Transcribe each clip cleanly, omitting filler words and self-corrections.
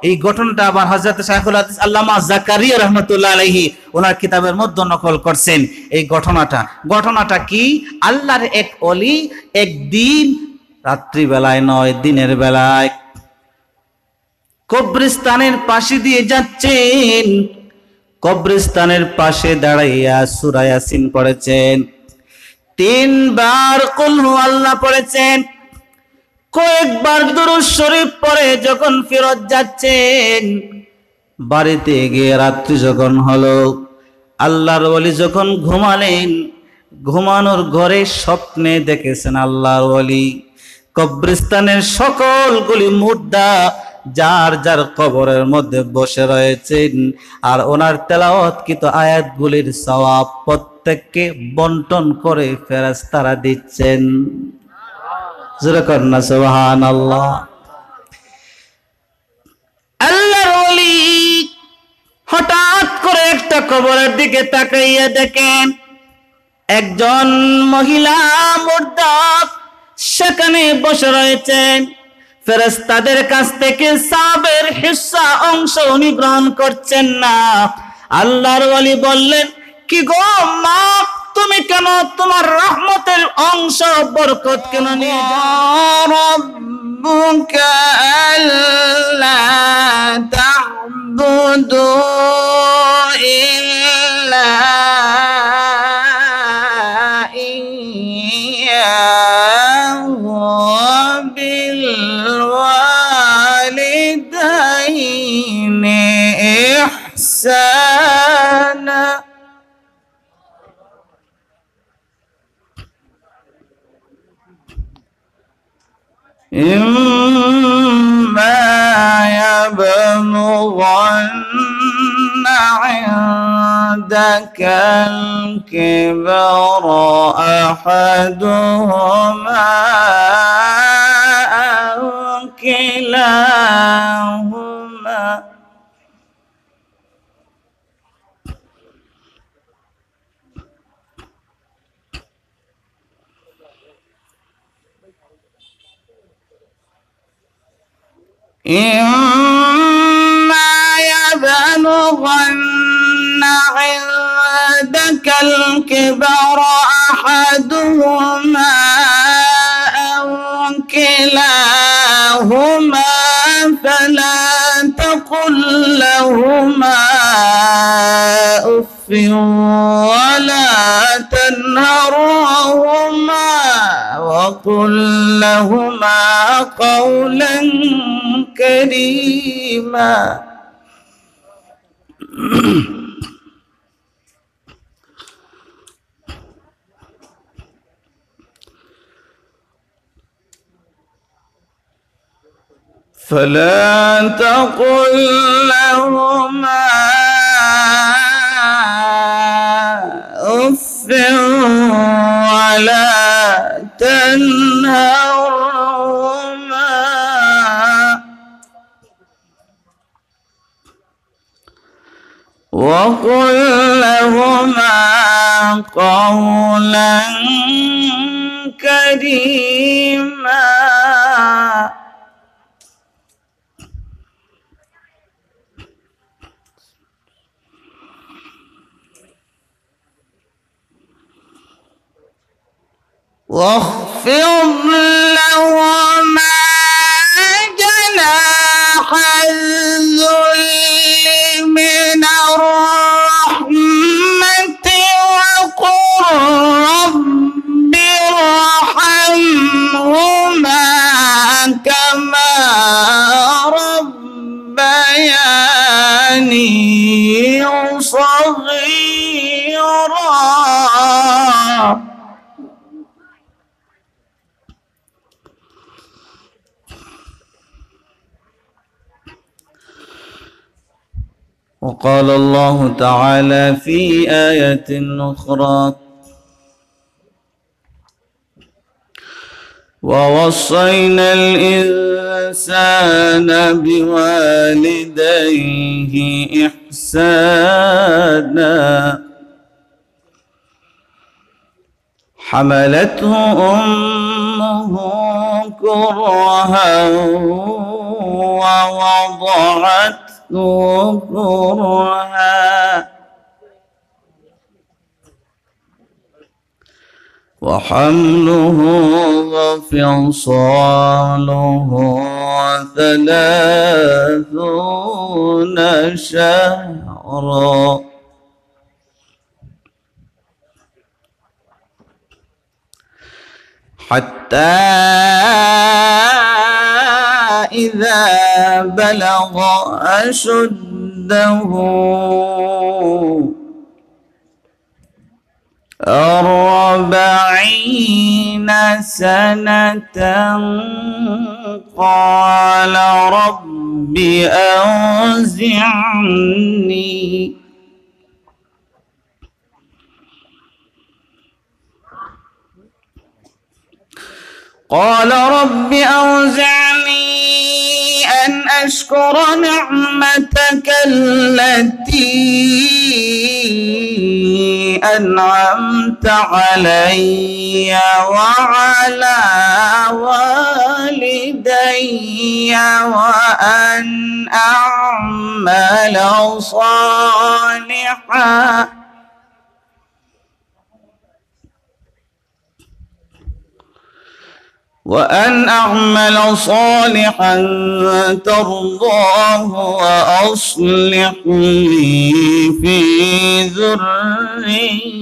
এই ঘটনাটা আবার হযরত শাইখুল হাদিস আল্লামা জাকারিয়া রাহমাতুল্লাহ আলাইহি ওনার কিতাবের মধ্যে নকল করছেন। এই ঘটনাটা কি? আল্লাহর এক ওলি একদিন রাত্রি বেলায় নয়, দিনের বেলায় কবরস্থানের পাশে দিয়ে যাচ্ছেন। কবরস্থানের পাশে দাঁড়াইয়া সূরা ইয়াসিন পড়েছেন, 3 বার কুল হু আল্লাহ পড়েছেন, কয়েকবার দুরূদ শরীফ পড়ে যখন ফেরত যাচ্ছেন, বাড়িতে গিয়ে রাত্রি যখন হলো, আল্লাহর ওলি যখন ঘুমালেন, ঘুমানোর ঘরে স্বপ্নে দেখেছেন আল্লাহর ওলি কবরস্থানের সকলগুলি মুর্দা যার যার কবরের মধ্যে বসে রয়েছেন, আর ওনার তেলাওয়াতকৃত আয়াতগুলির সওয়াব প্রত্যেককে বন্টন করে ফেরেশতারা দিচ্ছেন। জোরে কন্না সুবহানাল্লাহ। আল্লাহর ওলি হঠাৎ করে একটা কবরের দিকে তাকাইয়া দেখেন একজন মহিলা মুর্দা সেখানে বসে রয়েছেন। ফেরেশতাদের কাছ থেকে সওয়াবের হিস্সা অংশ উনি গ্রহণ করছেন না। আল্লাহর ওলি বললেন, কি গো মা, তুমি কেন তোমার রহমতের অংশ বরকত কেন নিয়ে যাও? রাব্বুকা আল্লা তা'বুদু ইল্লা ইয়্যাহু বিল ওয়ালিদাইনি ইহসানা। إما يبلغن عندك الكبر أحدهما أو كلاهما إما يبلغن عندك الكبر أحدهما أو كلاهما فلا تقل لهما أف ولا تنهرهما وقل لهما قولا كريما. فلا تقل لهما أف ولا تنهرهما وقل لهما قولا كريما. واخفض لهما جناح الذل من الرحمة وقل رب ارحمهما كما ربياني صغيرا. وقال الله تعالى في آية أخرى ووصينا الإنسان بوالديه إحسانا حملته أمه كرها ووضعته كرها وحمله وفصاله 30 شهرا حتى إذا بلغ أشده 40 سنة قال رب أوزعني أن أشكر نعمتك التي أنعمت علي وعلى والدي وأن أعمل صالحا ترضاه وأصلح لي في ذريتي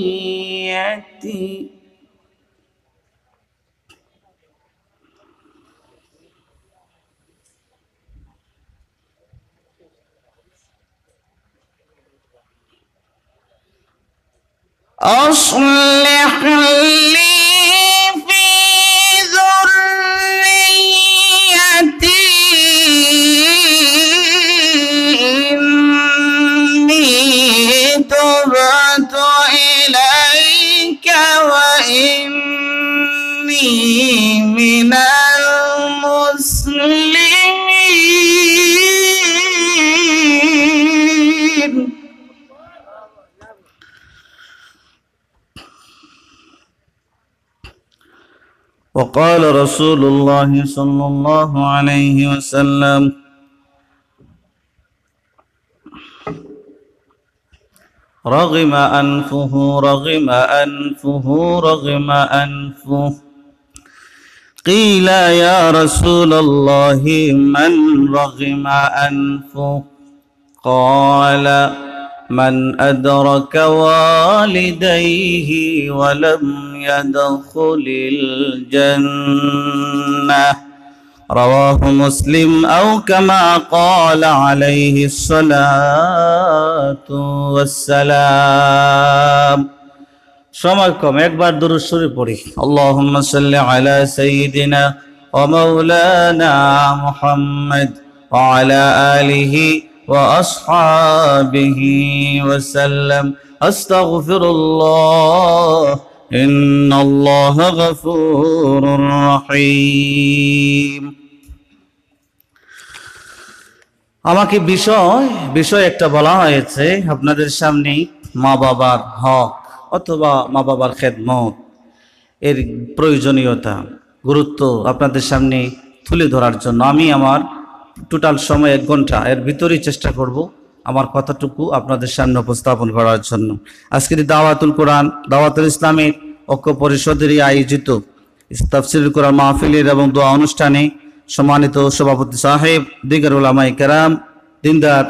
إني تبت إليك وإني من المسلمين. وقال رسول الله صلى الله عليه وسلم رغم أنفه قيل يا رسول الله من رغم أنفه قال من أدرك والديه ولم يدخل الجنة رواه مسلم أو كما قال عليه الصلاة والسلام. সময় কম, একবার দুরূদ শরীফ পড়ি। আল্লাহুম্মা সাল্লি আলা সাইয়্যিদিনা ওয়া মাওলানা মুহাম্মদ ওয়া আলা আলিহি وأصحابه وسلم أستغفر الله إن الله غفور رحيم. আমাকে বিষয় একটা বলা হয়েছে আপনাদের সামনে, মা বাবার হক অথবা মা বাবার খেদমত এর প্রয়োজনীয়তা গুরুত্ব আপনাদের সামনে তুলে ধরার জন্য আমি আমার টোটাল সময় 1 ঘন্টা এর ভিতরেই চেষ্টা করব আমার কথাটুকু আপনাদের সামনে উপস্থাপন করার জন্য। আজকের দাওয়াতুল কোরআন দাওয়াতুল ইসলামের ঐক্য পরিষদের আয়োজিত তাফসীরুল কোরআন মাহফিলের এবং দোয়া অনুষ্ঠানে সম্মানিত সভাপতি সাহেব, দিগার উলামায়ে কেরাম, দিনদার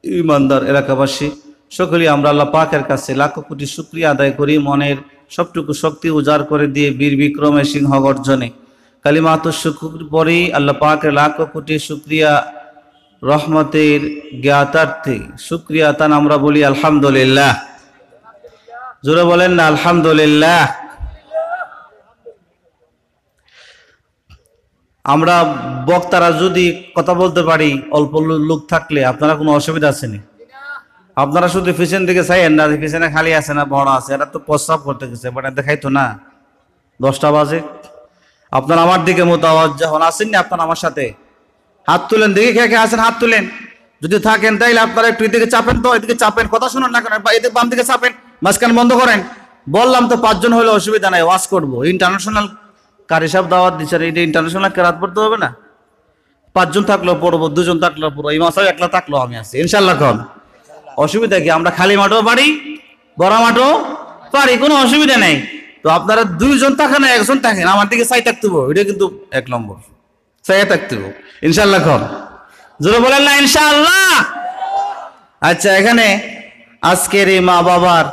ইমানদার এলাকাবাসী সকলেই আমরা আল্লাহ পাকের কাছে লাখ কোটি শুকরিয়া আদায় করি, মনের সবটুকু শক্তি উজাড় করে দিয়ে বীর বিক্রমে সিংহ গর্জনে কালিমাতুশ শুকর পরে আল্লাহ পাকের লাখ কোটি শুকরিয়া রহমতের জ্ঞাতার্থে শুকরিয়া তান আমরা বলি আলহামদুলিল্লাহ। জোরে বলেন না আলহামদুলিল্লাহ। আমরা বক্তারা যদি কথা বলতে পারি অল্প লোক থাকলে আপনারা কোনো অসুবিধা আছে না? আপনারা শুধু পিছন দিকে চাইেন না, পিছনে খালি আছে না বড় আছে, এরা তো প্রস্রাব করতে গেছে, বাট দেখাইতো না 10টা বাজে। আপনারা আমার দিকে মতো আওয়াজ যখন আসেননি আপনারা আমার সাথে হাত তুলেন, দিকে খেয়ে খেয়ে আসেন, হাত তুলেন। যদি থাকেন তাইলে আপনারা একটু এদিকে চাপেন, তো এদিকে চাপেন, কথা শুনুন না করেন, বা এদিকে বাম দিকে চাপেন, মাঝখানে বন্ধ করেন। বললাম তো 5 জন হলে অসুবিধা নাই, ওয়াজ করবো, ইন্টারন্যাশনাল কারি সাহেব দাওয়াত দিচ্ছেন, এটা ইন্টারন্যাশনাল কেরাত পড়তে হবে না? 5 জন থাকলেও পড়বো, 2 জন থাকলেও পড়বো, এই মাসে একলা থাকলেও আমি আছি ইনশাল্লাহ। কম অসুবিধা কি? আমরা খালি মাঠও পারি, বড় মাঠও পারি, কোনো অসুবিধা নেই। তো আপনারা 2 জন থাকেন, 1 জন থাকেন, আমার দিকে চাই থাকতে হবে, এটা কিন্তু 1 নম্বর, চাই থাকতে হবে ইনশাল্লাহ। কম জোরে বলেন না ইনশাআল্লাহ। আচ্ছা, এখানে আজকের এই মা বাবার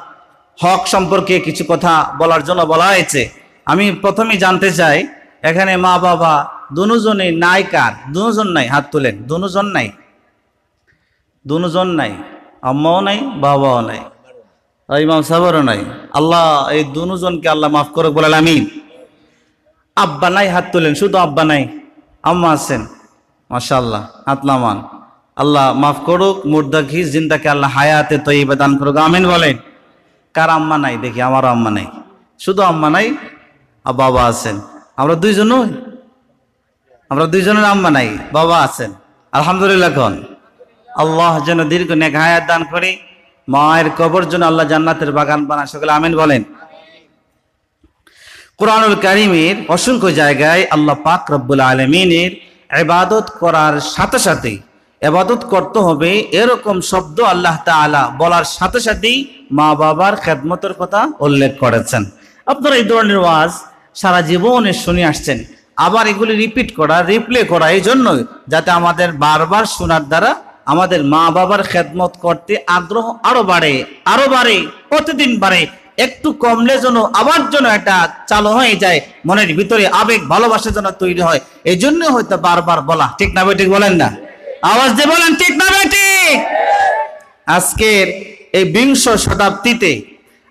হক সম্পর্কে কিছু কথা বলার জন্য বলা হয়েছে। আমি প্রথমেই জানতে চাই, এখানে মা বাবা দুজনেই নাই কার? দুজন নাই, হাত তোলেন। দুজন নাই, দুজন নাই, আম্মাও নাই, বাবাও নাই, ইমাম সাহেবেরও নাই। আল্লাহ এই দুজনকে আল্লাহ মাফ করুক বলেন আমিন। আব্বা নাই, হাত তোলেন। শুধু আব্বা নাই, আম্মা আছেন, মাশাআল্লাহ, হাত নামান। আল্লাহ মাফ করুক, মুর্দাকি জিন্দাকে আল্লাহ হায়াতে তয়্যিবা দান করুক, আমিন বলেন। কার আম্মা নাই দেখি? আমারও আম্মা নাই, শুধু আম্মা নাই, আর বাবা আছেন। আমরা 2 জন, আমরা 2 জনের আম্মা নাই, বাবা আছেন, আলহামদুলিল্লাহ। কোন আল্লাহ যেন দীর্ঘ নেক হায়াত দান করে, মায়ের কবর যেন আল্লাহ জান্নাতের বাগান বানায়, সকলে আমিন বলেন। কুরআনুল কারীমের অসংখ্য জায়গায় আল্লাহ পাক রব্বুল আলামিনের ইবাদত করার সাথে সাথে, ইবাদত করতে হবে এরকম শব্দ আল্লাহ তাআলা বলার সাথে সাথেই মা বাবার খেদমতের কথা উল্লেখ করেছেন। আপনারা এই ধরনের ওয়াজ সারা জীবনে শুনে আসছেন, আবার এগুলি রিপিট করা, রিপ্লে করা, এই জন্য যাতে আমাদের বারবার শোনার দ্বারা আমাদের মা বাবার খেদমত করতে আগ্রহ আরো বাড়ে, আরো বাড়ে, প্রতিদিন বাড়ে। একটু কমলে যেন আবার যেন এটা চালু হয়ে যায়, মনের ভিতরে আবেগ ভালোবাসা যেন তৈরি হয়, এই জন্য হয়তো বারবার বলা। ঠিক না ঠিক বলেন না? আওয়াজ দিয়ে বলেন ঠিক না ঠিক? আজকের এই 20 শতাব্দীতে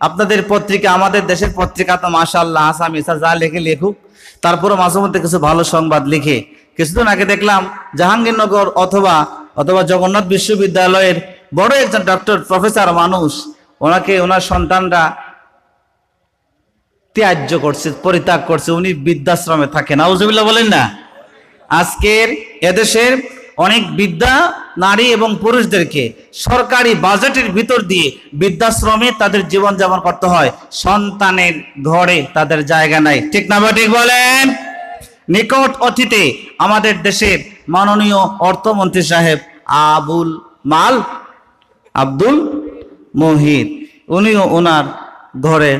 আপনাদের পত্রিকা, আমাদের দেশের পত্রিকা তো মাশাআল্লাহ আসামিসা যা লেখে লেখুক, তারপরে মাঝে মধ্যে কিছু ভালো সংবাদ লিখে। কিছুদিন আগে দেখলাম জাহাঙ্গীরনগর অথবা জগন্নাথ বিশ্ববিদ্যালয়ের বড় একজন ডক্টর প্রফেসর মানুষ, ওনাকে ওনার সন্তানরা ত্যায্য করছে, পরিত্যাগ করছে, উনি বৃদ্ধাশ্রমে থাকেন। নাউজুবিল্লাহ বলেন না? আজকের এদেশের অনেক বৃদ্ধা নারী এবং পুরুষদেরকে সরকারি বাজেটের ভিতর দিয়ে বৃদ্ধাশ্রমে তাদের জীবনযাপন করতে হয়, সন্তানের ঘরে তাদের জায়গা নাই। ঠিক না ঠিক বলেন? নিকট অতীতে আমাদের দেশের মাননীয় অর্থমন্ত্রী সাহেব আব্দুল মহিদ, উনিও ওনার ঘরে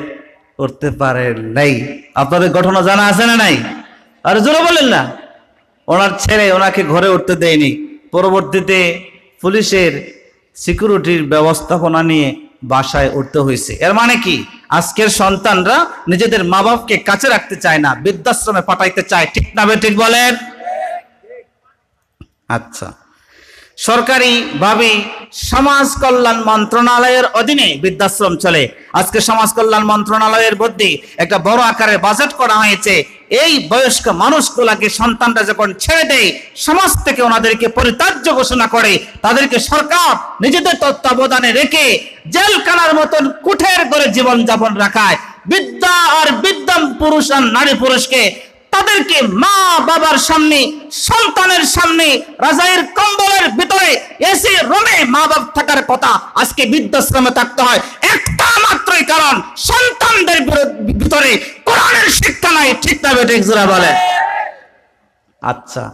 করতে পারেন নাই। আপনাদের ঘটনা জানা আছে না নাই? আর জোরে বলেন না। ওনার ছেলে ওনাকে ঘরে উঠতে দেয়নি, পরবর্তীতে পুলিশের সিকিউরিটির ব্যবস্থাপনা নিয়ে বাসায় উঠতে হয়েছে। এর মানে কি? আজকের সন্তানরা নিজেদের মা বাপকে কাছে রাখতে চায় না, বৃদ্ধাশ্রমে পাঠাইতে চায়। ঠিক না ঠিক বলেন? আচ্ছা, সরকারি ভাবে সমাজ কল্যাণ মন্ত্রণালয়ের অধীনে বৃদ্ধাশ্রম চলে। আজকে সমাজ কল্যাণ মন্ত্রণালয়ের মধ্যে একটা বড় আকারের বাজেট করা হয়েছে। এই বয়স্ক মানুষগুলাকে সন্তানরা যখন ছেড়ে দেয়, সমাজ থেকে ওনাদেরকে পরিত্যাজ্য ঘোষণা করে, তাদেরকে সরকার নিজেদের তত্ত্বাবধানে রেখে জেলখানার মতন কুঠের করে জীবন যাপন রাখায়। বৃদ্ধা আর বৃদ্ধম পুরুষ আর নারী পুরুষকে তাদেরকে মা বাবার সামনে, সন্তানের সামনে, রাজাইয়ের কম্বলের ভিতরে, এসি রুমে মা বাপ থাকার কথা, আজকে বৃদ্ধাশ্রমে থাকতে হয়। একটা মাত্রই কারণ, সন্তানদের ভিতরে কোরআনের শিক্ষা নাই। ঠিক না ঠিক জোরে বলে? আচ্ছা,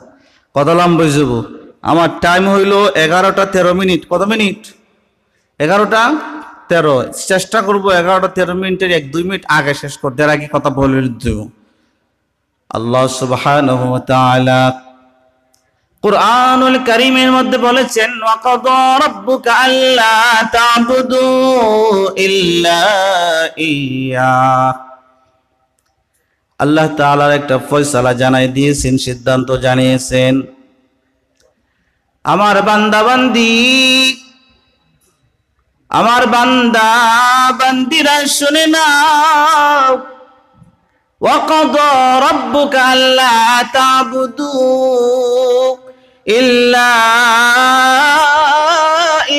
কত লম্বা যাব? আমার টাইম হইল 11টা 13 মিনিট। কত মিনিট? 11টা 13। চেষ্টা করবো 11টা 13 মিনিটের 1-2 মিনিট আগে শেষ করতে, এর আগে কথা বলে দেব। আল্লাহ সুবহানাহু ওয়া তাআলা কুরআনুল কারীমের মধ্যে বলেছেন, ওয়াকাদা রাব্বুকা আল্লা তা'বুদু ইল্লা ইয়্যা। আল্লাহ তাআলার একটা ফয়সালা জানাই দিয়েছেন, সিদ্ধান্ত জানিয়েছেন, আমার বান্দা বান্দিরা শুনে নাও, وَقَضَى رَبُّكَ أَلَّا تَعْبُدُوا إِلَّا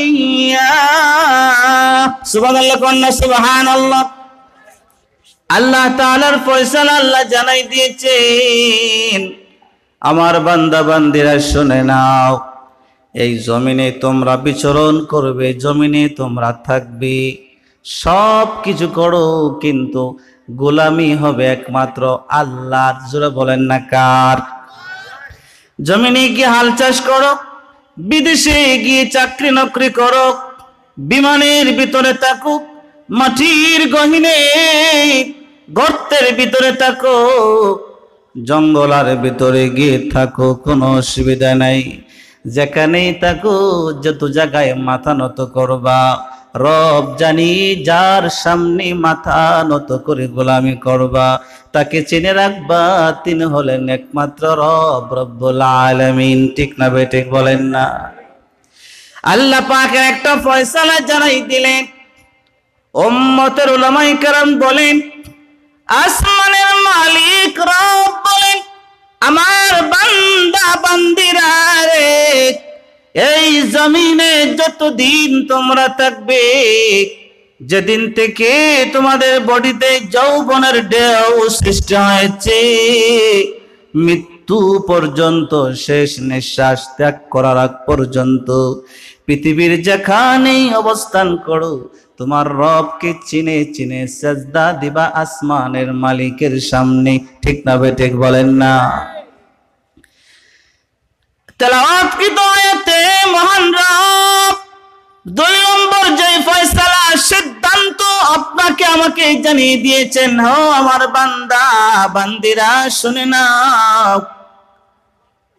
إِيَّاهُ। সুবহানাল্লাহ, কন্যা সুবহানাল্লাহ। আল্লাহ তাআলার ফয়সালা আল্লাহ জানাই দিয়েছেন, আমার বান্দা বান্দিরা শুনে নাও, এই জমিনে তোমরা বিচরণ করবে, জমিনে তোমরা থাকবে, সব কিছু করো, কিন্তু গোলামি হবে একমাত্র আল্লাহর। জোরে বলেন না কার? জমিনে গিয়ে হাল চাষ করো, বিদেশে গিয়ে চাকরি নকরি করো, বিমানের ভিতরে থাকুক, মাটির গহীনে গর্তের ভিতরে থাকো, জঙ্গলার ভিতরে গিয়ে থাকো, কোনো অসুবিধা নাই। যেখানেই থাকো, যত জায়গায় মাথা নত করবা, রব জানি যার সামনে মাথা নত করে গোলামি করবা, তাকে চিনে রাখবা তিনি হলেন একমাত্র রব, রব্বুল আলামিন। ঠিক না বেঠিক বলেন না? আল্লাহ পাকের একটা ফয়সালা জানাই দিলেন। উম্মতের উলামায়ে কেরাম বলেন, আসমানের মালিক রব বলেন, আমার বান্দা বান্দিরা রে, এই জমিনে যতদিন তোমরা থাকবে, যেদিন থেকে তোমাদের বডিতে যৌবনের ঢেউ সৃষ্টি হয়েছে, মৃত্যু পর্যন্ত, শেষ নিঃশ্বাস ত্যাগ করার আগ পর্যন্ত পৃথিবীর যেখানেই অবস্থান করো, তোমার রবকে চিনে চিনে সেজদা দিবা আসমানের মালিকের সামনে। ঠিক না বেঠিক বলেন না? তেলাওয়াতকৃত আয়াতে মহান রব 2 নম্বর যে ফয়সালা, সিদ্ধান্ত আপনাকে আমাকে জানিয়ে দিয়েছেন, হো আমার বান্দা বান্দিরা শুনে নাও,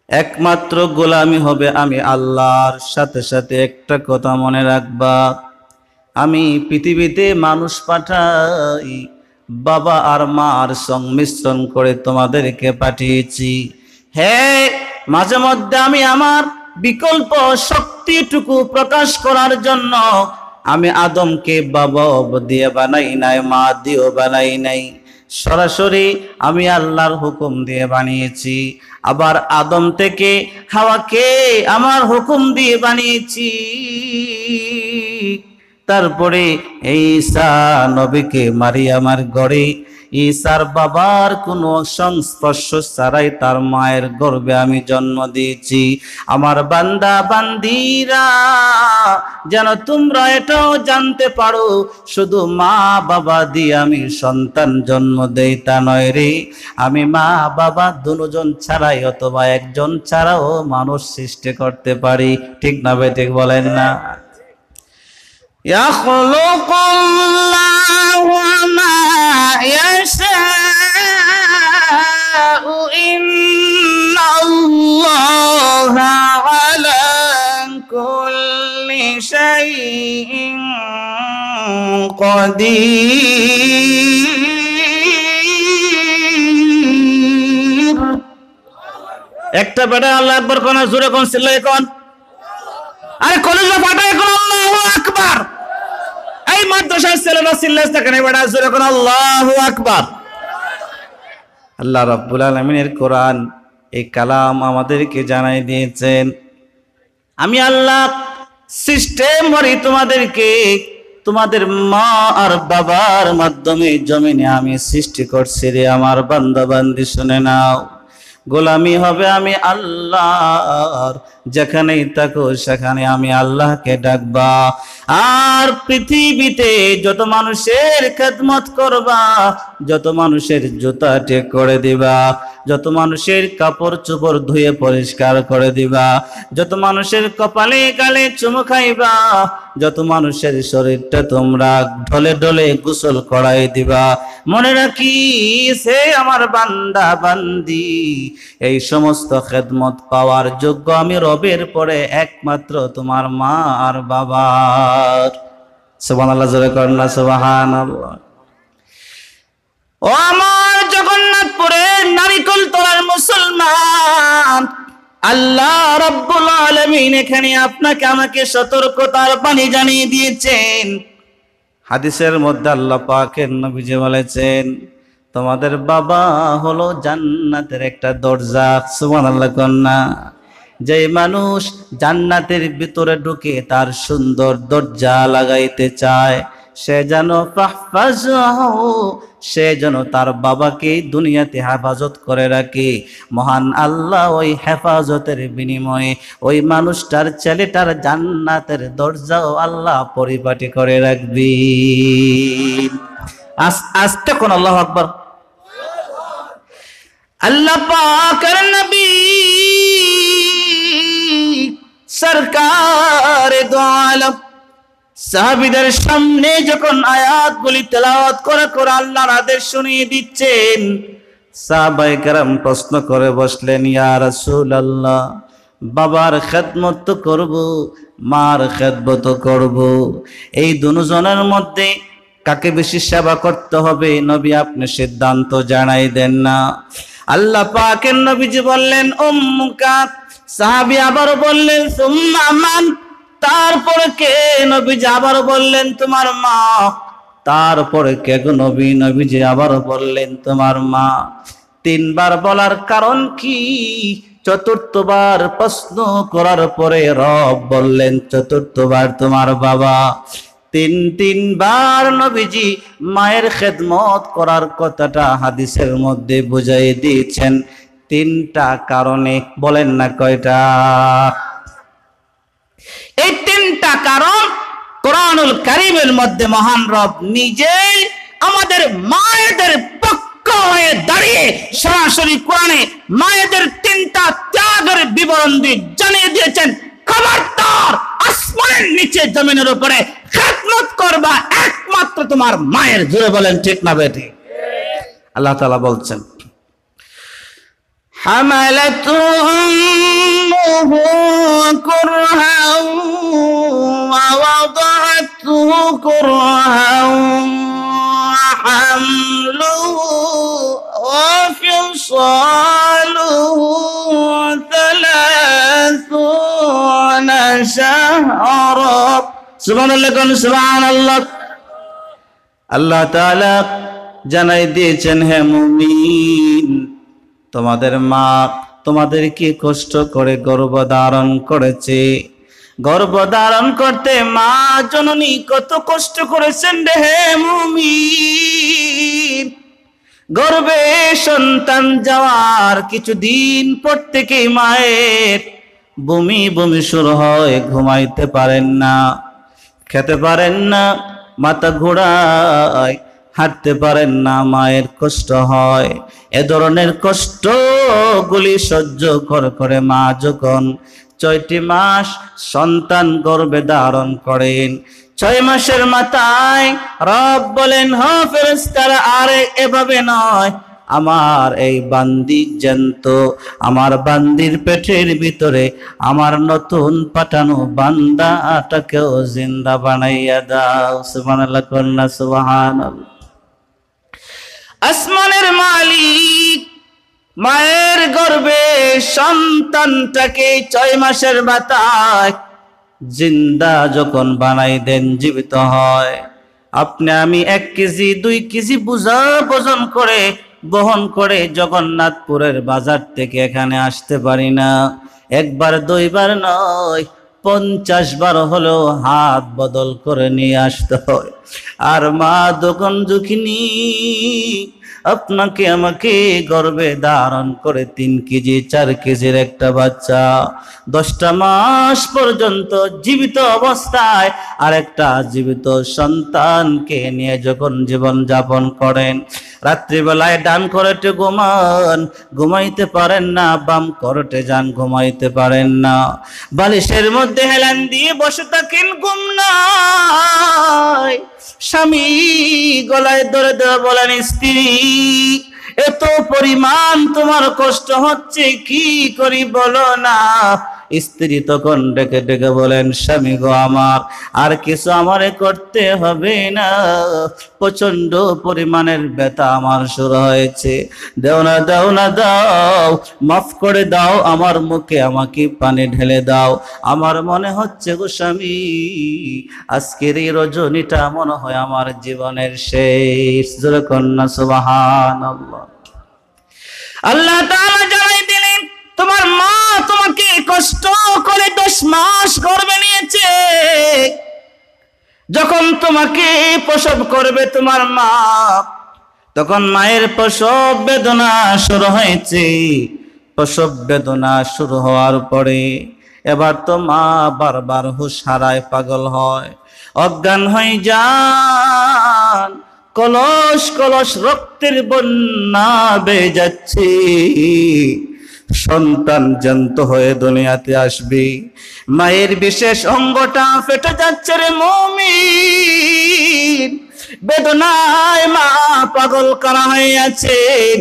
একমাত্র গোলামি হবে আমি আল্লাহর। সাথে সাথে একটা কথা মনে রাখবা, আমি পৃথিবীতে মানুষ পাঠাই, বাবা আর মার সংমিশ্রণ করে তোমাদেরকে পাঠিয়েছি। হ্যাঁ, মাঝে মধ্যে আমি আমার বিকল্প শক্তিটুকু প্রকাশ করার জন্য আমি আদমকে বাবা দিয়ে বানাই নাই, মা দিয়েও বানাই নাই, সরাসরি আমি আল্লাহর হুকুম দিয়ে বানিয়েছি। আবার আদম থেকে হাওয়াকে আমার হুকুম দিয়ে বানিয়েছি। তারপরে ঈসা নবীকে মারিয়ামার গড়ে, ঈসার বাবার কোনো সংস্পর্শ ছাড়াই তার মায়ের গর্ভে আমি জন্ম দিয়েছি। আমার বান্দা বান্দিরা, যেন তোমরা এটাও জানতে পারো, শুধু মা বাবা দিয়ে আমি সন্তান জন্ম দেই তা নয় রে, আমি মা বাবা দুজন ছাড়াই অথবা একজন ছাড়াও মানুষ সৃষ্টি করতে পারি। ঠিক না বেঠিক বলেন না? يخلق الله ما يشاء إن الله على كل شيء قدير। একটা বেটা আল্লাহ আকবার কোন জোরে কোন ছিল এখন, আরে কলেজে ফাটা এখন আল্লাহু আকবার। এই মাদ্রাসার ছেলেরা সিল্লাস থাকেন, বেটা জোরে কোন আল্লাহু আকবার। আল্লাহ রাব্বুল আলামিনের কোরআন, এই কালাম আমাদেরকে জানাই দিয়েছেন, আমি আল্লাহ সিস্টেম করি তোমাদেরকে, তোমাদের মা আর বাবার মাধ্যমে জমিনে আমি সৃষ্টি করছি রে আমার বান্দা বান্দি, শুনে নাও, গোলামি হবে আমি আল্লাহর। যেখানেই থাকো সেখানে আমি আল্লাহকে ডাকবা, আর পৃথিবীতে যত মানুষের খেদমত করবা, যত মানুষের জুতা ঠিক করে দিবা, যত মানুষের কাপড় চোপড় ধুয়ে পরিষ্কার করে দিবা, যত মানুষের কপালে গালে চুমু খাইবা, যত মানুষের শরীরটা তোমরা ঢলে ঢলে গোসল করাই দিবা, মনে রাখি সে আমার বান্দা বান্দি, এই সমস্ত খেদমত পাওয়ার যোগ্য আমি রবের পরে একমাত্র তোমার মা আর বাবার। সুবহানাল্লাহ, জোরে করেন না সুবহানাল্লাহ। ও আমার জগন্নাথপুরের নারিকল তলার মুসলমান, আল্লাহ রাব্বুল আলামিন এখানে আপনাকে আমাকে সতর্কতার বাণী জানিয়ে দিয়েছেন। হাদিসের মধ্যে আল্লাহ পাকের নবীজি বলেছেন, তোমাদের বাবা হলো জান্নাতের একটা দরজা। সুবহানাল্লাহ কন্যা। যে মানুষ জান্নাতের ভিতরে ঢুকে তার সুন্দর দরজা লাগাইতে চায়, সে যেন সে যেন তার বাবাকে দুনিয়াতে হেফাজত করে রাখে। মহান আল্লাহ ওই হেফাজতের বিনিময়ে ওই মানুষটার ছেলেটার জান্নাতের দরজাও আল্লাহ পরিপাটি করে রাখবি। আস্তে কোন আল্লাহু আকবার। আল্লাহ পাকের নবী সরকারে দো আলম সাহাবীদের সামনে যখন আয়াতগুলি তেলাওয়াত করে করে আল্লাহর আদেশ শুনিয়ে দিচ্ছেন, সাহাবায়ে কেরাম প্রশ্ন করে বসলেন, ইয়া রাসূলুল্লাহ, বাবার খেদমত তো করব, মার খেদমত করব, এই দুজনের মধ্যে কাকে বেশি সেবা করতে হবে নবী আপনি সিদ্ধান্ত জানাই দেন না। আল্লাহ পাকের নবীজি বললেন উম্মুকা। সাহাবী আবার বললেন সুম্মা মান, তারপরে কে? নবীজি আবার বললেন তোমার মা। তারপরে কে গো নবী? নবীজি আবার বললেন তোমার মা। তিনবার বলার কারণ কি? চতুর্থবার প্রশ্ন করার পরে রব বললেন চতুর্থবার তোমার বাবা। তিনবার নবীজি মায়ের খেদমত করার কথাটা হাদিসের মধ্যে বুঝাই দিয়েছেন তিনটা কারণে। বলেন না কয়টা? এই তিনটা কারণ কোরআনুল কারীমের মধ্যে মহান রব নিজেই আমাদের মায়েদের পক্ষ হয়ে দাঁড়িয়ে সরাসরি কোরআনে মায়েদের তিনটা ত্যাগের বিবরণ দিয়ে জানিয়ে দিয়েছেন, খবরদার আসমানের নিচে জমিনের উপরে খেদমত করবা একমাত্র তোমার মায়ের। জোরে বলেন ঠিক না বেঠিক? আল্লাহ তাআলা বলছেন حملته أمه كرها ووضعته كرها وحمله وفصاله 30 شهرا سبحان الله سبحان الله আল্লাহ তাআলা জানাই দিয়েছেন, হে মুমিন, তোমাদের মা তোমাদের কি কষ্ট করে গর্ভ ধারণ করেছে। গর্ভ ধারণ করতে মা জননী কত কষ্ট করেছেন রে হে মুমিন। গর্ভে সন্তান যাওয়ার কিছুদিন পর থেকে মায়ের বমি বমি শুরু হয়, ঘুমাইতে পারেন না, খেতে পারেন না, মাথা ঘোরায়, হাঁটতে পারেন না, মায়ের কষ্ট হয়। এ ধরনের কষ্টগুলি সহ্য করে মা যখন 6টি মাস সন্তান গর্ভে ধারণ করেন, 6 মাসের মাথায় রব বলেন, হ ফেরেশতারা, আরে এভাবে নয়, আমার এই বান্দি জ্যান্ত, আমার বান্দির পেটের ভিতরে আমার নতুন পাঠানো বান্দাটাকেও জিন্দা বানাইয়া দাও। সুবহানাল্লাহ কন্যা সুবহানাল্লাহ। আসমানের মালিক মায়ের গর্ভে সন্তানটাকে 6 মাসের মাথায় জিন্দা যখন বানাই দেন, জীবিত হয়, আপনি আমি 1 কেজি 2 কেজি বোঝা ওজন করে বহন করে জগন্নাথপুরের বাজার থেকে এখানে আসতে পারি না। একবার 2 বার নয়, 50 বার হলেও হাত বদল করে নিয়ে আসতে হয়। আর মা তখন দুঃখিনী, আপনাকে আমাকে গর্ভে ধারণ করে 3 কেজি 4 কেজির একটা বাচ্চা 10টা মাস পর্যন্ত জীবিত অবস্থায় আর একটা জীবিত সন্তানকে নিয়ে যখন জীবন যাপন করেন, রাত্রিবেলায় ডান করতে ঘুমান, ঘুমাইতে পারেন না, বাম করতে যান, ঘুমাইতে পারেন না, বালিশের মধ্যে হেলান দিয়ে বসে থাকেন, ঘুম নাই। স্বামী গলায় ধরে ধরে বলেন, স্ত্রী এত পরিমাণ তোমার কষ্ট হচ্ছে, কি করি বলো না। স্ত্রী তখন ডেকে ডেকে বলেন, স্বামী গো আমার, আর কিছু আমারে করতে হবে না, প্রচন্ড পরিমাণের ব্যথা আমার শুরু হয়েছে, দাও না দাও না দাও, মাফ করে দাও, আমার মুখে আমাকে পানি ঢেলে দাও, আমার মনে হচ্ছে গো স্বামী আজকের এই রজনীটা মনে হয় আমার জীবনের শেষ। জোরে কন্যা সুবহানাল্লাহ। আল্লাহ তাআলা জানাই দিলেন, তোমার মা তোমাকে কষ্ট করে 10 মাস গর্ভে নিয়েছে। যখন তোমাকে প্রসব করবে তোমার মা, তখন মায়ের প্রসব বেদনা শুরু হয়েছে। প্রসব বেদনা শুরু হওয়ার পরে এবার তো মা বারবার হুঁশ হারায়, পাগল হয়, অজ্ঞান হয়ে যান। কলস কলস রক্তের বন্যা বেয়ে যাচ্ছে, সন্তান জ্যান্ত হয়ে দুনিয়াতে আসবে, মায়ের বিশেষ অঙ্গটা ফেটে যাচ্ছে রে মুমিন, বেদনায় মা পাগল করা হয়ে আছেন।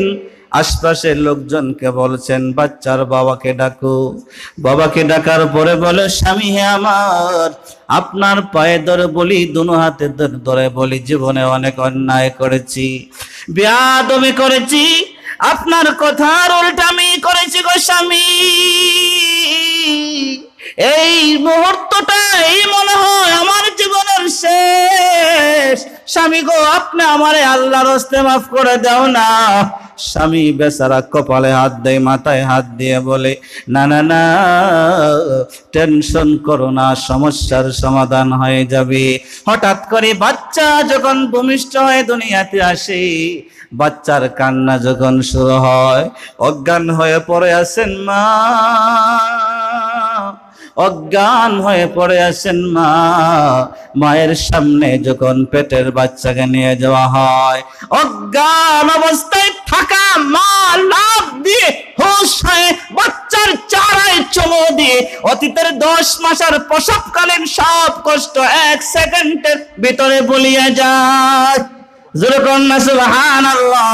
আশপাশের লোকজনকে বলছেন বাচ্চার বাবাকে ডাকো। বাবাকে ডাকার পরে বলে স্বামী হে আমার, আপনার পায়ে ধরে বলি, দুনো হাতে ধরে বলি, জীবনে অনেক অন্যায় করেছি, বেয়াদবি করেছি, আপনার কথার উল্টা আমি করেছি গো স্বামী। এই মুহূর্তটাই মনে হয় আমার জীবনের শেষ। স্বামী গো, আপনি আমারে আল্লাহর হস্তে মাফ করে দাও না। স্বামী বেচারা কপালে হাত দেয়, মাথায় হাত দিয়ে বলে না না না, টেনশন করো না, সমস্যার সমাধান হয়ে যাবে। হঠাৎ করে বাচ্চা যখন ভূমিষ্ঠ হয়ে দুনিয়াতে আসে, বাচ্চার কান্না যখন শুরু হয়, অজ্ঞান হয়ে পড়ে আছেন মা, অজ্ঞান হয়ে পড়ে আছেন মা। মায়ের সামনে যখন পেটের বাচ্চাকে নিয়ে যাওয়া হয়, অজ্ঞান অবস্থায় থাকা মা লাফ দিয়ে হুঁশ হয়ে বাচ্চার চারায় চুমু দিয়ে অতীতের 10 মাসের প্রসবকালীন সব কষ্ট 1 সেকেন্ডের ভিতরে ভুলিয়ে যায়। সুবহানাল্লাহ।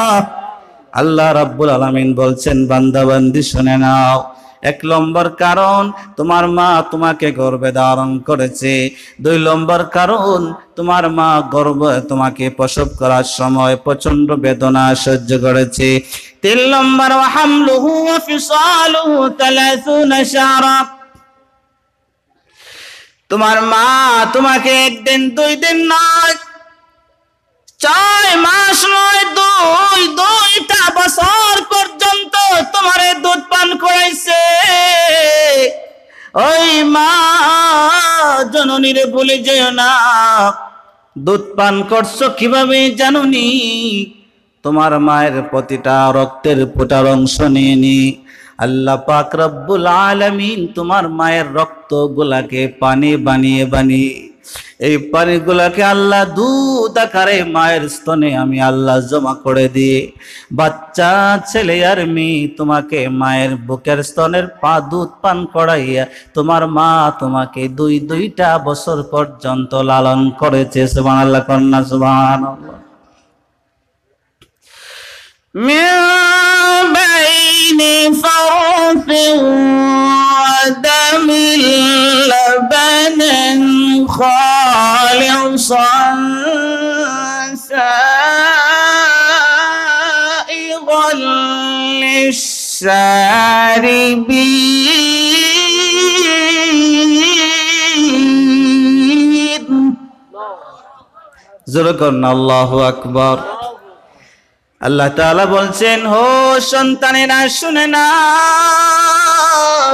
আল্লাহ রাব্বুল আলামিন বলছেন বান্দা বান্দি শুনে নাও, 1 নম্বর কারণ তোমার মা তোমাকে গর্ভে ধারণ করেছে, 2 নম্বর কারণ তোমার মা গর্ভে তোমাকে প্রসব করার সময় প্রচন্ড বেদনা সহ্য করেছে, 3 নম্বর হামলুহু ওয়া ফিসালুহু 30 শাহরা, তোমার মা তোমাকে 1 দিন 2 দিন নয়, 4 মাস নয়, 2টা বছর পর্যন্ত তোমারে দুধ পান করাইছে। ওই মা জননীরে বলে যেও না, দুধ পান করছো কিভাবে জানোনি? তোমার মায়ের প্রতিটা রক্তের ফোঁটার অংশ নিয়ে নি আল্লাহ পাক রব্বুল আলামিন তোমার মায়ের রক্ত গুলাকে পানি বানিয়ে বানিয়ে, এই পানিগুলাকে আল্লাহ দুধ আকারে মায়ের স্তনে আমি আল্লাহ জমা করে দিয়ে, বাচ্চা ছেলে আর মেয়ে তোমাকে মায়ের বুকের স্তনের দুধ পান করাইয়া তোমার মা তোমাকে 2টা বছর পর্যন্ত লালন করেছে। সুবহানাল্লাহ, কন্যা সুবহানাল্লাহ। মিন বাইনি ফারফিন ওয়া দামিল লাবানান খালিসান সাইগাল লিশারিবিন। জোরে করুন আল্লাহু আকবার। আল্লাহ তাআলা বলছেন, হো সন্তানেরা শুনে নাও,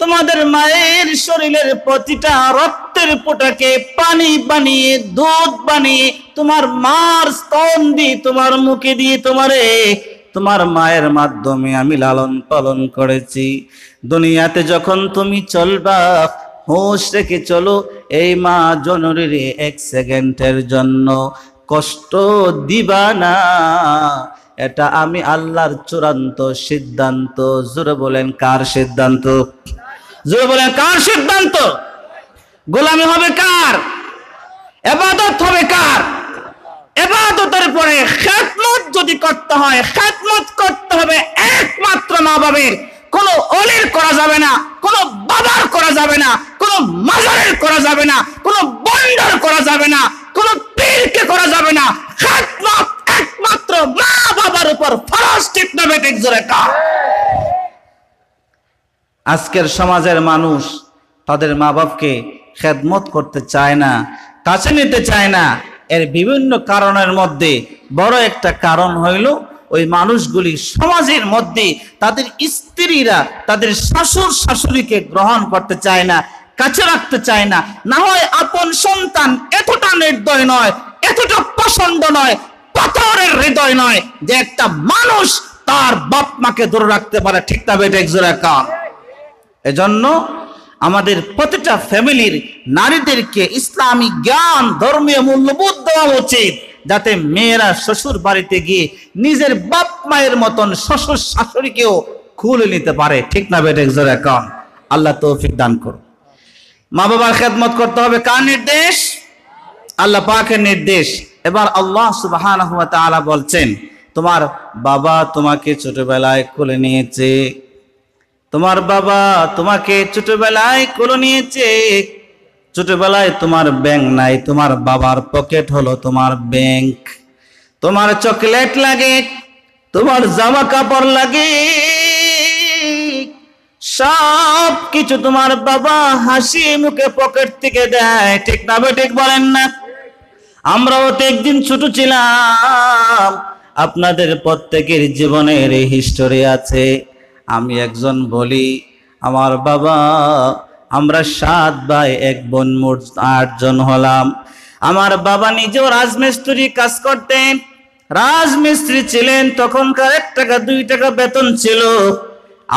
তোমাদের মায়ের শরীরের প্রতিটা রক্তের ফোঁটাকে পানি বানিয়ে দুধ বানিয়ে তোমার মার স্তন দিয়ে তোমার মুখে দিয়ে তোমার মায়ের মাধ্যমে আমি লালন পালন করেছি। দুনিয়াতে যখন তুমি চলবা হোশ রেখে চলো, এই মা জননীর 1 সেকেন্ডের জন্য কষ্ট দিবা না, এটা আমি আল্লাহর চূড়ান্ত সিদ্ধান্ত। জোরে বলেন কার সিদ্ধান্ত? জোরে বলেন কার সিদ্ধান্ত? গোলামি হবে কার? ইবাদত হবে কার? ইবাদতের পরে খেদমত যদি করতে হয়, খেদমত করতে হবে একমাত্র মা বাবার। কোন ওলির করা যাবে না, কোন বাবার করা যাবে না, কোন মাজারের করা যাবে না, কোন বন্ডার করা যাবে না, কোন পীরকে করা যাবে না। খেদমত একমাত্র মা বাবার উপর ফরজ। ঠিক না বেঠিক? জোরে কার? আজকের সমাজের মানুষ তাদের মা বাপকে খেদমত করতে চায় না, কাছে নিতে চায় না। এর বিভিন্ন কারণের মধ্যে বড় একটা কারণ হইল ওই মানুষগুলি সমাজের মধ্যে তাদের স্ত্রীরা তাদের শ্বশুর শাশুড়িকে গ্রহণ করতে চায় না, কাছে রাখতে চায় না। না হয় আপন সন্তান এতটা নির্দয় নয়, এতটা পছন্দ নয়, পাথরের হৃদয় নয় যে একটা মানুষ তার বাপ মাকে দূরে রাখতে পারে। ঠিক না বেঠিক? জোরে কার? এজন্য আমাদের প্রতিটা ফ্যামিলির নারীদেরকে ইসলামী জ্ঞান, ধর্মীয় মূল্যবোধ দেওয়া উচিত। যাতে মেয়েরা শ্বশুর বাড়িতে গিয়ে নিজের বাপ মায়ের মতন শ্বশুর শাশুড়িকেও খুলে নিতে পারে। ঠিক না বেটে জোরে কন? আল্লাহ তৌফিক দান করুন। মা বাবার খেদমত করতে হবে কার নির্দেশ? আল্লাহ পাকের নির্দেশ। এবার আল্লাহ সুবহানাহু ওয়া তাআলা বলছেন, তোমার বাবা তোমাকে ছোটবেলায় কোলে নিয়েছে, তোমার বাবা তোমাকে ছোটবেলায় কোলে নিয়েছে। ছোটবেলায় তোমার ব্যাংক নাই, তোমার বাবার পকেট হলো তোমার ব্যাংক। তোমার চকলেট লাগে, তোমার জামা কাপড় লাগে, সব কিছু তোমার বাবা হাসি মুখে পকেট থেকে দেয়। ঠিক না ঠিক বলেন না? আমরাও তো একদিন ছোট ছিলাম, আপনাদের প্রত্যেকের জীবনের এই হিস্টোরি আছে। আমি একজন বলি, আমার বাবা, আমরা 7 ভাই 1 বোন, মোট 8 জন হলাম। আমার বাবা নিজেও রাজমিস্ত্রি কাজ করতেন, রাজমিস্ত্রি ছিলেন। তখনকার 1 টাকা 2 টাকা বেতন ছিল।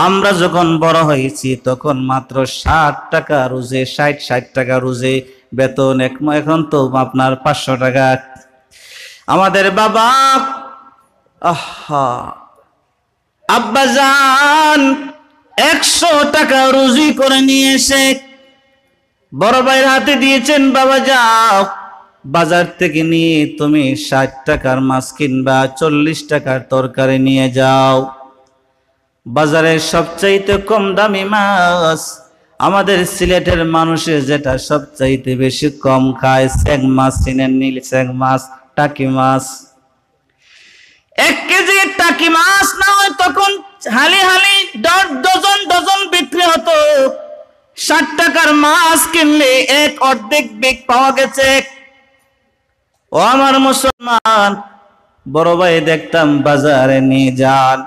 আমরা যখন বড় হয়েছি তখন মাত্র 60 টাকা রোজে, 60 টাকা রোজে বেতন। এখন তো আপনার 500 টাকা। আমাদের বাবা আব্বাজান 100 টাকা রুজি করে নিয়ে এসে বড় ভাইয়ের হাতে দিয়েছেন, বাবা যাও বাজার থেকে নিয়ে তুমি 60 টাকার মাছ কিনবা, 40 টাকার তরকারি নিয়ে যাও। বাজারের সবচাইতে কম দামি মাছ আমাদের সিলেটের মানুষের যেটা সবচাইতে বেশি কম খায়, স্যাং মাছ। চিনেন? নীল স্যাং মাছ, টাকি মাছ। 1 কেজি টাকি মাছ না হয় তখন হালি হালি ডজন ডজন বিক্রি হতো। 60 টাকার মাছ কিনলে 1 অর্ধেক বেগ পাওয়া গেছে। ও আমার মুসলমান বড় ভাই, দেখতাম বাজারে নিয়ে যান,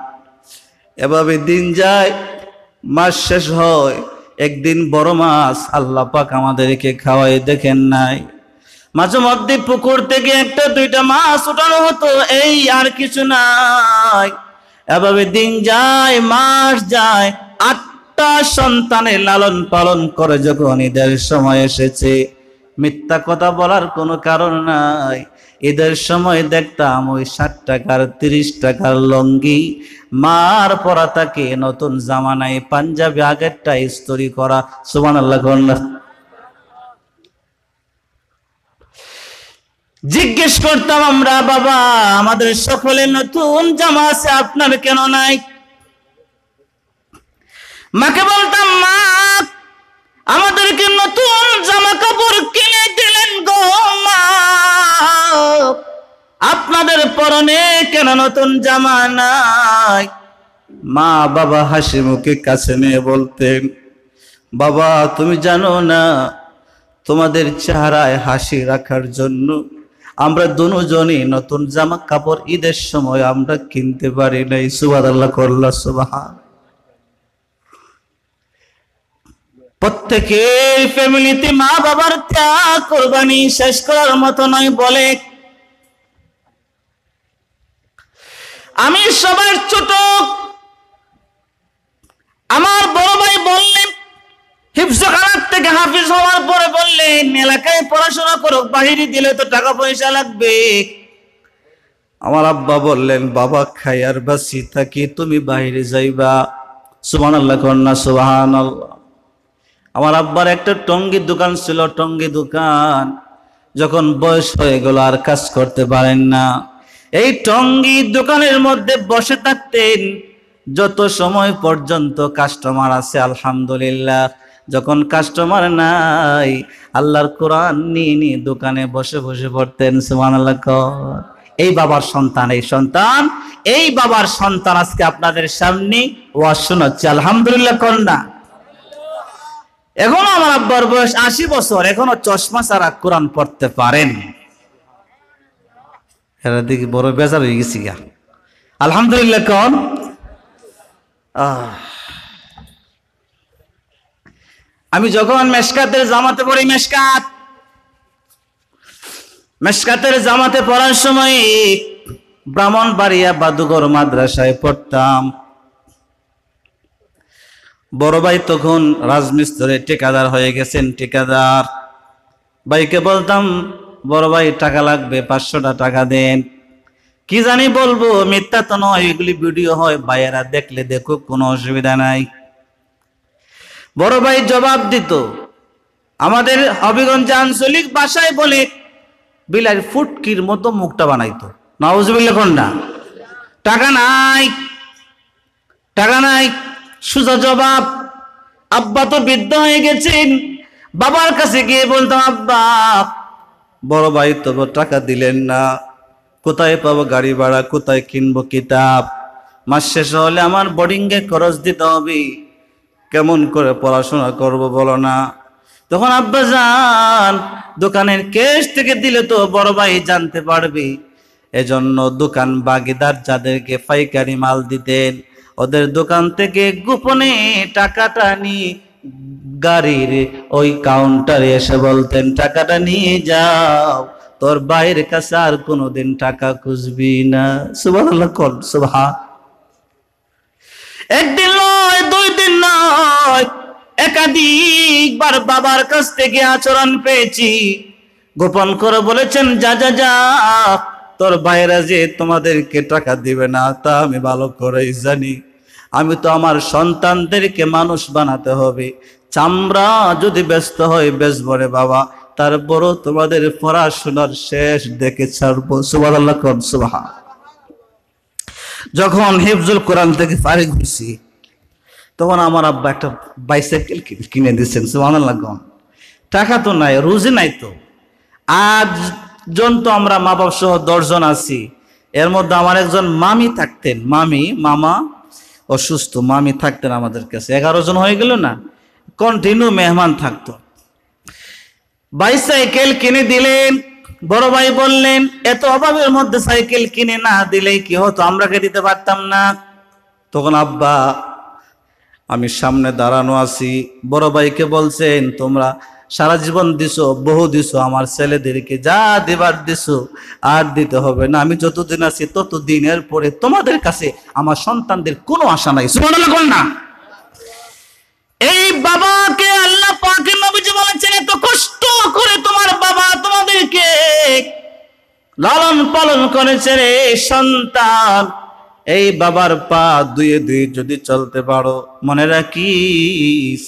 এভাবে দিন যায়, মাস শেষ হয়। একদিন বড় মাছ আল্লাহ পাক আমাদেরকে খাওয়াই, দেখেন নাই? মাঝে মধ্যে পুকুর থেকে 1টা 2টা মাছ উঠানো হতো, এই আর কিছু নাই। এভাবে দিন যায়, মাস যায়। 8টা সন্তানের লালন পালন করে যখন ঈদের সময় এসেছে, মিথ্যা কথা বলার কোনো কারণ নাই। ঈদের সময় দেখতাম ওই 60 টাকার 30 টাকার লঙ্গি মার পরা থাকে, নতুন জামা নাই, পাঞ্জাবি আগেরটা ইস্ত্রি করা। সুবহানাল্লাহ। জিজ্ঞেস করতাম আমরা, বাবা আমাদের সকলে নতুন জামা আছে, আপনার কেন নাই? মাকে বলতাম, মা আমাদেরকে নতুন জামা কাপড় কিনে দিলেন গো মা, আপনাদের পরনে কেন নতুন জামা নাই? মা বাবা হাসি মুখে কাছে নিয়ে বলতেন, বাবা তুমি জানো না, তোমাদের চেহারায় হাসি রাখার জন্য আমরা দুজনই নতুন জামা কাপড় ঈদের সময় আমরা কিনতে পারি নাই। সুবহানাল্লাহ করলা সুবহান। প্রত্যেকের ফ্যামিলিতে মা বাবার ত্যাগ কোরবানি শেষ করার মতো নয় বলে। আমি সবার ছোট। আমার বড় ভাই বললেন, হিফজখানার থেকে হাফিজ হওয়ার পরে বললেন, এলাকায় পড়াশোনা করো, বাহিরে দিলে তো টাকা পয়সা লাগবে। আমার আব্বা বললেন, বাবা খাই আর বাসি থাকি, তুমি বাহিরে যাইবা। সুবহানাল্লাহ কন্যা সুবহানাল্লাহ। আমার আব্বার একটা টঙ্গির দোকান ছিল, টঙ্গি দোকান। যখন বয়স হয়ে গেল আর কাজ করতে পারেন না, এই টঙ্গি দোকানের মধ্যে বসে থাকতেন যত সময় পর্যন্ত কাস্টমার আছে আলহামদুলিল্লাহ। যখন কাস্টমার নাই, আল্লাহর কোরআন নিয়ে নিয়ে দোকানে বসে বসে পড়তেন। সুবহানাল্লাহ। এই বাবার সন্তান, এই বাবার সন্তান আজকে আপনাদের সামনে ওয়াজ শোনাচ্ছে, আলহামদুলিল্লাহ কন্যা। এখনো আমার আব্বার বয়স 80 বছর, এখনো চশমা ছাড়া কোরআন পড়তে পারেন। এরা দেখি বড় বেজার হয়ে গেছি গা। আলহামদুলিল্লাহ কোন। আমি যখন মেশকাতের জামাতে পড়ি, মেশকাতের জামাতে পড়ার সময় ব্রাহ্মণবাড়িয়া বাদুগর মাদ্রাসায় পড়তাম। বড় ভাই তখন রাজমিস্ত্রি ঠিকাদার হয়ে গেছেন। ঠিকাদার ভাইকে বলতাম, বড় ভাই টাকা লাগবে, 500টা টাকা দেন। কি জানি বলবো, মিথ্যা তো নয়, এগুলি ভিডিও হয়, ভাইয়েরা দেখলে দেখুক, কোনো অসুবিধা নাই। বড় ভাই জবাব দিত, আমাদের হবিগঞ্জে আঞ্চলিক ভাষায় বলে বিলার ফুটকির মতো মুখটা বানাইতো। নাউজুবিল্লাহ কোনটা? টাকা নাই, টাকা নাই। সোজা জবাব। আব্বা তো বৃদ্ধ হয়ে গেছেন, বাবার কাছে গিয়ে বলতাম, আব্বা বড় ভাই তো টাকা দিলেন না, কোথায় পাবো গাড়ি ভাড়া, কোথায় কিনবো কিতাব, মাস শেষ হলে আমার বোর্ডিং এ খরচ দিতে হবে, কেমন করে পড়াশোনা করব বলো না। তখন আব্বা যান, দোকানের কেশ থেকে দিলে তো বড় ভাই জানতে পারবে, এজন্য দোকান বাগিদার যাদেরকে পাইকারি মাল দিতেন, ওদের দোকান থেকে গোপনে টাকাটা নিয়ে গাড়ির ওই কাউন্টারে এসে বলতেন, টাকাটা নিয়ে যাও, তোর ভাইয়ের কাছে আর কোনোদিন টাকা খুঁজবি না। সুবহানাল্লাহ কোন সুবহান। একদিন নয়, 2 দিন নয়, একাধিকবার বাবার কাছ থেকে আচরণ পেয়েছি। গোপন করে বলেছেন, যা যা যা, তোর ভাইয়েরা যে তোমাদেরকে টাকা দিবে না তা আমি ভালো করেই জানি। আমি তো আমার সন্তানদেরকে মানুষ বানাতে হবে, চামড়া যদি ব্যস্ত হয় বেচবো রে বাবা, তারপরও তোমাদের পড়াশোনার শেষ দেখে ছাড়বো। সুবহানাল্লাহ কোন সুবহান। যখন হিফজুল কোরআন থেকে ফারিগ হয়েছি, তখন আমার আব্বা একটা বাইসাইকেল কিনে দিচ্ছেন। সুবহানাল্লাহ কোন। টাকা তো নাই, রুজি নাই তো। আজ তো আমরা মা বাপ সহ 10 জন আছি, এর মধ্যে আমার একজন মামি থাকতেন, মামা অসুস্থ, মামি থাকতেন আমাদের কাছে, 11 জন হয়ে গেল না, কন্টিনিউ মেহমান থাকতো। বাইসাইকেল কিনে দিলেন। বড় ভাই বললেন, এত অভাবের মধ্যে সাইকেল কিনে না দিলে কি হতো, আমরা কে দিতে পারতাম না। তখন আব্বা, আমি সামনে দাঁড়ানো আছি, বড় ভাইকে বলছেন, তোমরা সারা জীবন দিছো, বহু দিছো, আমার ছেলেদেরকে যা দেবার দিছো আর দিতে হবে না, আমি যতদিন আছি ততদিনের পরে তোমাদের কাছে আমার সন্তানদের কোনো আশা নাই। সুবহানাল্লাহ কোন না। এই বাবাকে আল্লাহ পাকের নবীজি বলেছেন, এত কষ্ট করে তোমার বাবা তোমাদেরকে লালন পালন করেছে রে সন্তান, এই বাবার পা দুয়ে দুই যদি চলতে পারো, মনে রাখিস।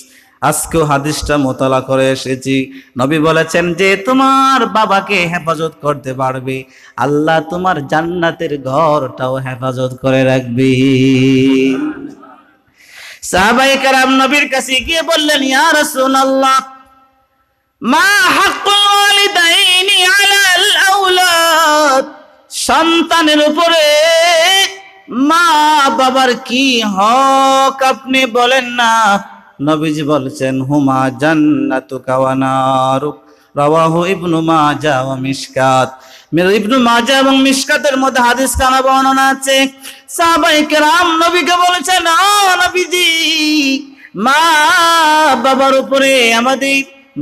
আজকেও হাদিসটা মোতালা করে এসেছি, নবী বলেছেন যে তোমার বাবাকে হেফাজত করতে পারবে, আল্লাহ তোমার জান্নাতের ঘরটাও হেফাজত করে রাখবে। সাহাবায়ে কেরাম নবীর কাছে গিয়ে বললেন, ইয়া রাসূলুল্লাহ, মা হাক্কুল ওয়ালিদাইনি আলাল আওলাদ, সন্তানের উপরে মা বাবার কি হক আপনি বলেন না। নবীজি বলেছেন, হুমা জান্নাতুকা ওয়া নারুক, রাওয়াহু ইবনু মাজাহ ওয়া মিশকাত। ইবনু মাজাহ এবং মিশকাতের মধ্যে হাদিস খানা বর্ণনা আছে। সাহাবায়ে কেরাম নবীকে বলেছেন, ও নবীজি, মা বাবার উপরে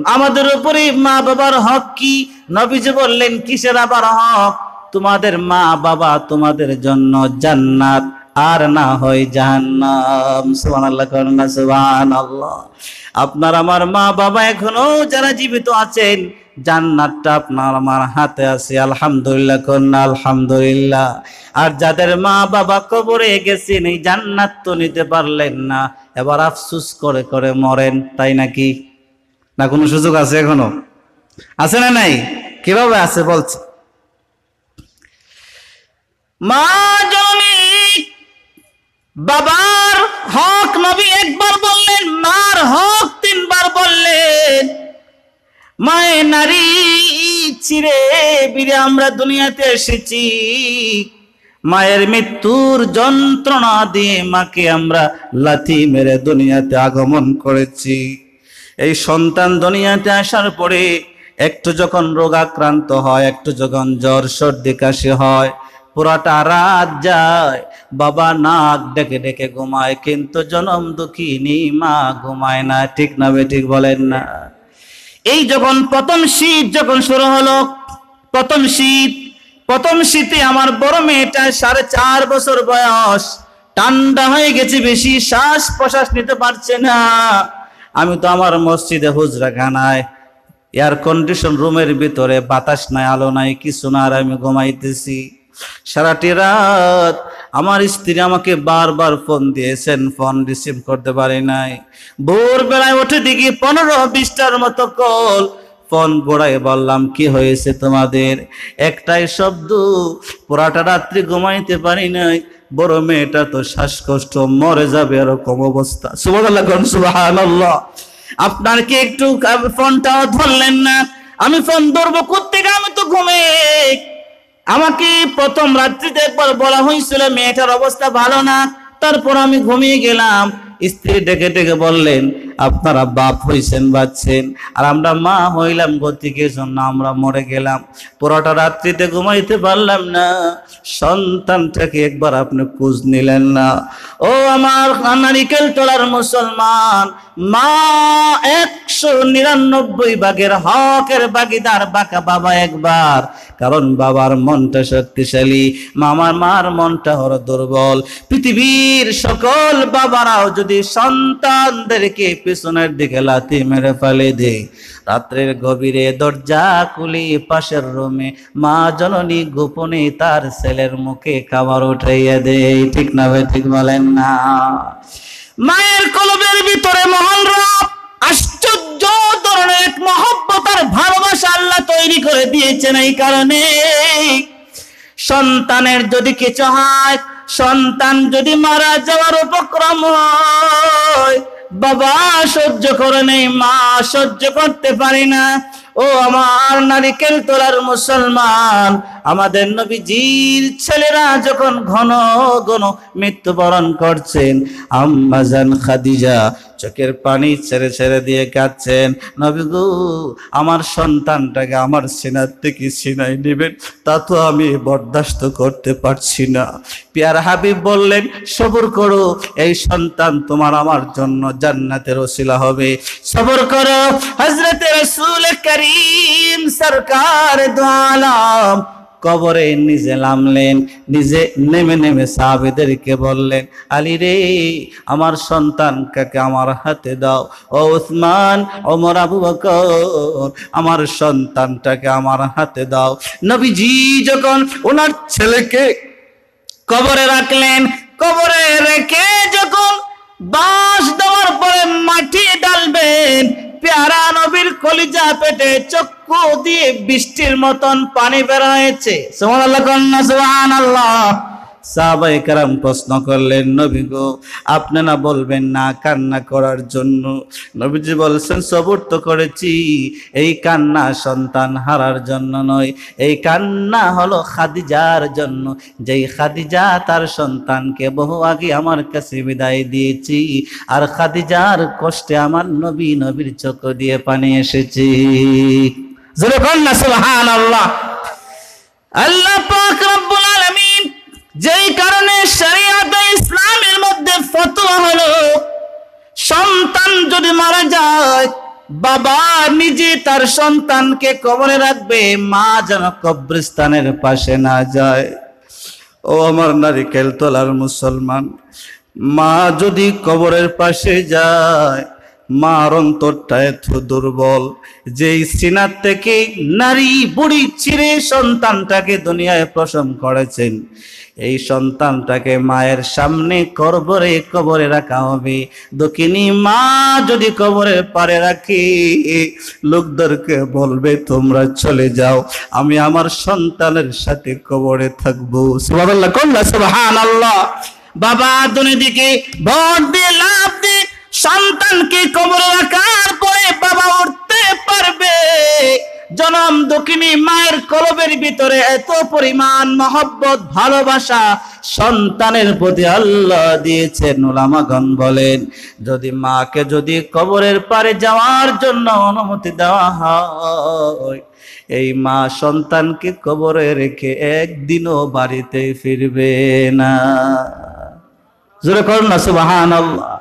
আমাদের উপরে মা বাবার হক কি? নবীজি বললেন, কিসের আবার হক? তোমাদের মা বাবা তোমাদের জন্য জান্নাত, আর না হয় জাহান্নাম। সুবহানাল্লাহ করনা সুবহানাল্লাহ। আপনার আমার মা বাবা এখনো যারা জীবিত আছেন, জান্নাতটা আপনার আমার হাতে আছে, আলহামদুলিল্লাহ করনা আলহামদুলিল্লাহ। আর যাদের মা বাবা কবরে গেছেন, এই জান্নাত তো নিতে পারলেন না, এবার আফসোস করে করে মরেন, তাই নাকি? না কোনো সুযোগ আছে এখনো? আছে না নাই? কিভাবে আছে বলছে। মা জননী বাবার হক নবী একবার বললেন, মার হক 3 বার বললেন। মায়ের নারী চিরে বিরে আমরা দুনিয়াতে এসেছি, মায়ের মৃত্যুর যন্ত্রণা দিয়ে মাকে আমরা লাথি মেরে দুনিয়াতে আগমন করেছি। এই সন্তান দুনিয়াতে আসার পরে একটু যখন রোগাক্রান্ত হয়, একটু যখন জ্বর সর্দি কাশি হয়, পুরাটা রাত যায়, বাবা নাক ডেকে ডেকে ঘুমায়, কিন্তু জনম দুঃখিনী মা ঘুমায় না। ঠিক না বেঠিক বলেন না? এই যখন প্রথম শীত যখন শুরু হলো, প্রথম শীতে আমার বড় মেয়েটা 4.5 বছর বয়স, ঠান্ডা হয়ে গেছে, বেশি শ্বাস প্রশ্বাস নিতে পারছে না। আমি তো আমার মসজিদে হুজরাখানায় এয়ার কন্ডিশন রুমের ভিতরে, বাতাস নাই, আলো নাই, কিছু না, আর আমি ঘুমাইতেছি। সারাটি রাত আমার স্ত্রী আমাকে বারবার ফোন দিয়েছেন, ফোন রিসিভ করতে পারি নাই। ভোরবেলায় উঠে দেখি 15-20টার মতো কল। ফোন গোড়ায় বললাম, কি হয়েছে তোমাদের? একটাই শব্দ, পুরাটা রাত্রি ঘুমাইতে পারি নাই, বড় মেয়েটা তো শ্বাসকষ্ট, মরে যাবে, এরকম অবস্থা। সুবহানাল্লাহ, সুবহানাল্লাহ। আপনার কি একটু ফোনটাও ধরলেন না? আমি ফোন ধরবো কোত্থেকে, আমি তো ঘুমে। আমাকে প্রথম রাত্রিতে একবার বলা হয়েছিল মেয়েটার অবস্থা ভালো না, তারপর আমি ঘুমিয়ে গেলাম। স্ত্রী ডেকে ডেকে বললেন, আপনারা বাপ হইছেন, বাচ্চেন, আর আমরা মা হইলাম গতিকের জন্য আমরা মরে গেলাম। পুরোটা রাত্রিতে ঘুমাইতে পারলাম না, সন্তানটাকে একবার আপনি খোঁজ নিলেন না। ও আমার নারিকেল তলার মুসলমান, মা 199 ভাগের হকের ভাগিদার, বাঁকা বাবা একবার। কারণ বাবার মনটা শক্তিশালী, মার মনটা হলো দুর্বল। পৃথিবীর সকল বাবারাও যদি সন্তানদেরকে পিছনের দিকে লাথি মেরে ফেলে দেয়, রাত্রের গভীরে দরজা খুলে পাশের রুমে মা জননী গোপনে তার ছেলের মুখে খাবার উঠাইয়া দেয়। ঠিক না ভাই? ঠিক বলেন না? মায়ের কলবের ভিতরে মহান রব আশ্চর্য ধরনের এক মহব্বত আর ভালোবাসা আল্লাহ তৈরি করে দিয়েছেন। এই কারণে সন্তানের যদি কিছু হয়, সন্তান যদি মারা যাওয়ার উপক্রম হয়, বাবা সহ্য করে নেই, মা সহ্য করতে পারি না। ও আমার নারিকেল তোলার মুসলমান, আমাদের নবীজির ছেলেরা যখন ঘন ঘন মৃত্যুবরণ করছেন, আম্মা জান খাদিজা চোখের পানি ছেড়ে ছেড়ে দিয়ে কাঁদছেন, নবী গো, আমার সন্তানটাকে আমার সিনার থেকে ছিনাই নেবেন, তা তো আমি বরদাস্ত করতে পারছি না। পিয়ার হাবিব বললেন, সবর করো, এই সন্তান তোমার আমার জন্য জান্নাতের ওসিলা হবে, সবর করো। হযরত রাসূল করিম সরকার দু আলম কবরে নিজে নামলেন, নিজে নেমে নেমে সাহাবীদেরকে বললেন, আলী রে, আমার সন্তানকে আমার হাতে দাও। ও উসমান, ওমর, আবু বকর, আমার সন্তানটাকে আমার হাতে দাও। নবীজি যখন ওনার ছেলেকে কবরে রাখলেন, কবরে রেখে যখন বাঁশ দেওয়ার পরে মাটি ডালবেন, প্যারা নবীর কলিজা পেটে চক্ষু দিয়ে বৃষ্টির মতন পানি বের হয়েছে। সুবহানাল্লাহ, কন্যা সুবহানাল্লাহ। সাহাবায়ে কেরাম প্রশ্ন করলেন, নবী গো, আপনি না বলবেন না কান্না করার জন্য? নবীজি বলছেন, সবর তো করেছি, এই কান্না সন্তান হারার জন্য নয়, এই কান্না হলো খাদিজার জন্য, যেই খাদিজা তার সন্তানকে বহু আগে আমার কাছে বিদায় দিয়েছি, আর খাদিজার কষ্টে আমার নবীর চোখ দিয়ে পানি এসেছে। জোরে কন্যা সুবহানাল্লাহ। আল্লাহ পাক রব্বুল আলামিন যেই কারণে শরিয়াতে ইসলামের মধ্যে ফতোয়া হলো, সন্তান যদি মারা যায়, বাবা নিজে তার সন্তানকে কবরে রাখবে, মা যেন কবরস্থানের পাশে না যায়। ও আমার নারিকেল তলার মুসলমান, মা যদি কবরের পাশে যায়, মার অন্তরটা এত দুর্বল, যেই সিনার থেকে নারী বুড়ি চিরে সন্তানটাকে দুনিয়ায় প্রসব করেছেন, এই সন্তানটাকে মায়ের সামনে কবরে রাখা হবে। দক্ষিণী মা যদি কবরের পারে রাখি, লোকদেরকে বলবে, তোমরা চলে যাও, আমি আমার সন্তানের সাথে কবরে থাকবো। সুবহানাল্লাহ, কন্যা সুবহানাল্লাহ। বাবা দুনিদিকে ভর দিয়ে লাভ দিয়ে সন্তানকে কবরে রাখার পরে বাবা উঠতে পারবে। জনম দক্ষিণী মায়ের কলবের ভিতরে এত পরিমাণ মহব্বত, ভালোবাসা সন্তানের প্রতি আল্লাহ দিয়েছেন। উলামাগণ বলেন, যদি মাকে যদি কবরের পারে যাওয়ার জন্য অনুমতি দেওয়া হয়, এই মা সন্তানকে কবরে রেখে একদিনও বাড়িতে ফিরবে না। জোরে করুন না সুবহানাল্লাহ।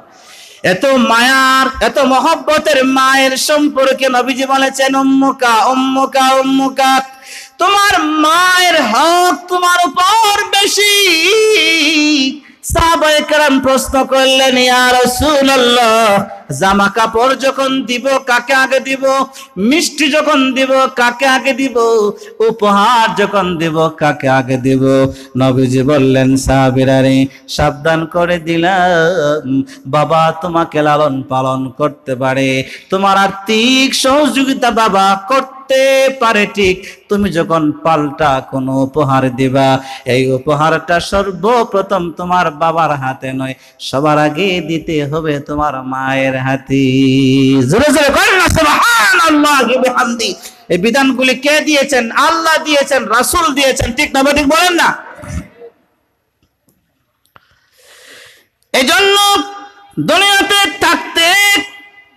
এত মায়ার, এত মহব্বতের মায়ের সম্পর্কে নবীজি বলেছেন, উম্মুকা উম্মুকা উম্মুকা, তোমার মায়ের হক তোমার উপর বেশি। সাহাবায়ে কেরাম প্রশ্ন করলেন, ইয়া রাসূলুল্লাহ, জামা কাপড় যখন দিব কাকে আগে দিব, মিষ্টি যখন দিব কাকে আগে দিব, উপহার যখন দিব কাকে আগে দিব? নবীজি বললেন, সাহাবীরারে সাবধান করে দিলাম, বাবা তোমাকে লালন পালন করতে পারে, তোমার আর্থিক সহযোগিতা বাবা করতে পারে, ঠিক তুমি যখন পাল্টা কোনো উপহার দিবা, এই উপহারটা সর্বপ্রথম তোমার বাবার হাতে নয়, সবার আগে দিতে হবে তোমার মায়ের হাতে। জোরে জোরে করেন না সুবহানাল্লাহি ওয়া বিহামদি। এই বিধানগুলি কে দিয়েছেন? আল্লাহ দিয়েছেন, রাসূল দিয়েছেন, ঠিক না ঠিক বলেন না? এজন্য দুনিয়াতে থাকতে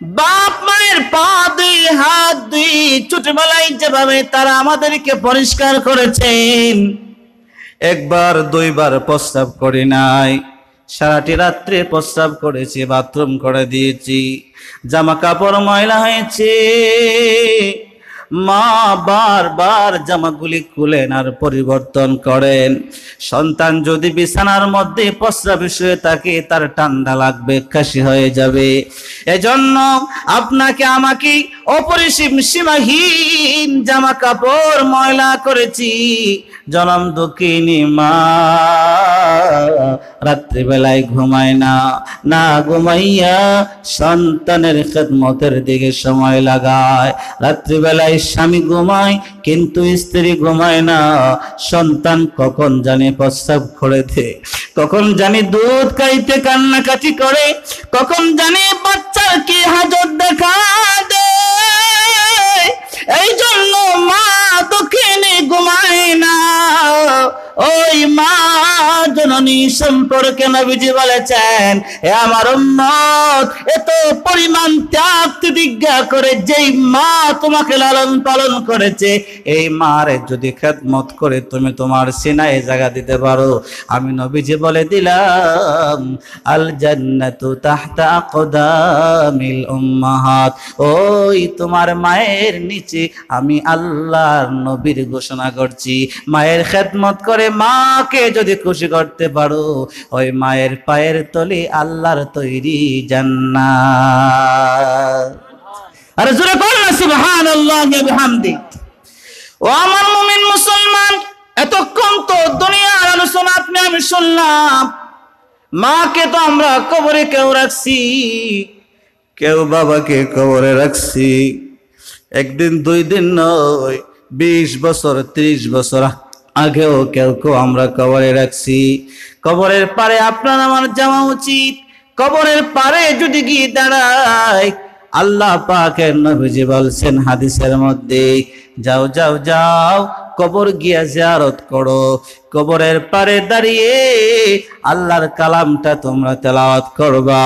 বাপ মায়ের পা দুই, হাত দুই, ছোটবেলায় যেভাবে তারা আমাদেরকে পরিষ্কার করেছেন, একবার দুইবার প্রস্রাব করি নাই, সারাটি রাত্রে প্রস্রাব করেছি, বাথরুম করে দিয়েছি, জামা কাপড় ময়লা হয়েছে, মা বারবার জামাগুলি খুলেন আর পরিবর্তন করেন। সন্তান যদি বিছানার মধ্যে প্রস্রাবে শুয়ে থাকে, তার ঠান্ডা লাগবে, কাশি হয়ে যাবে। এজন্য আপনাকে আমাকে অপরিসীম সীমাহীন জামা কাপড় ময়লা করেছি। জনম দুঃখিনী মা রাত্রিবেলায় ঘুমায় না, না ঘুমাইয়া সন্তানের খেদমতের দিকে সময় লাগায়। রাত্রিবেলায় স্বামী ঘুমায় কিন্তু স্ত্রী ঘুমায় না। সন্তান কখন জানি প্রস্রাব করে দেয়, কখন জানি দুধ খাইতে কান্নাকাটি করে, কখন জানি বাচ্চার কি হাজত দেখা দেয়। এই জন্য মা দুঃখিনী ঘুমায় না। ওই মা জননী সম্পর্কে নবীজি বলেছেন, এ আমার উম্মত, এত পরিমাণ ত্যাগ প্রতিজ্ঞা করে যেই মা তোমাকে লালন পালন করেছে, এই মার যদি খেদমত করে তুমি তোমার সিনায় জায়গা দিতে পারো, আমি নবীজি বলে দিলাম, আল জান্নাতু তাহতা আকদামিল উম্মাহাত। ওই তোমার মায়ের নিচে আমি আল্লাহর নবীর ঘোষণা করছি, মায়ের খেদমত করে মাকে যদি খুশি করতে পারো, ওই মায়ের পায়ের তলে আল্লাহর তৈরি জান্নাত। আরে জোরে বলেন না সুবহানাল্লাহি ওয়া বিহামদি। ও আমার মুমিন মুসলমান, এতক্ষণ তো দুনিয়ার আলোচনা আমি শুনলাম। মাকে তো আমরা কবরে কেউ রাখছি, কেউ বাবাকে কবরে রাখছি, একদিন দুই দিন নয়, 20 বছর 30 বছর আগেও কেউ কেউ আমরা কবরে রাখছি। কবরের পারে আপনার আমার যাওয়া উচিত। কবরের পারে যদি গিয়ে দাঁড়ায়, আল্লাহ পাকের নবীজি বলছেন হাদিসের মধ্যে, যাও যাও যাও কবর গিয়া জিয়ারত করো। কবরের পারে দাঁড়িয়ে আল্লাহর কালামটা তোমরা তেলাওয়াত করবা,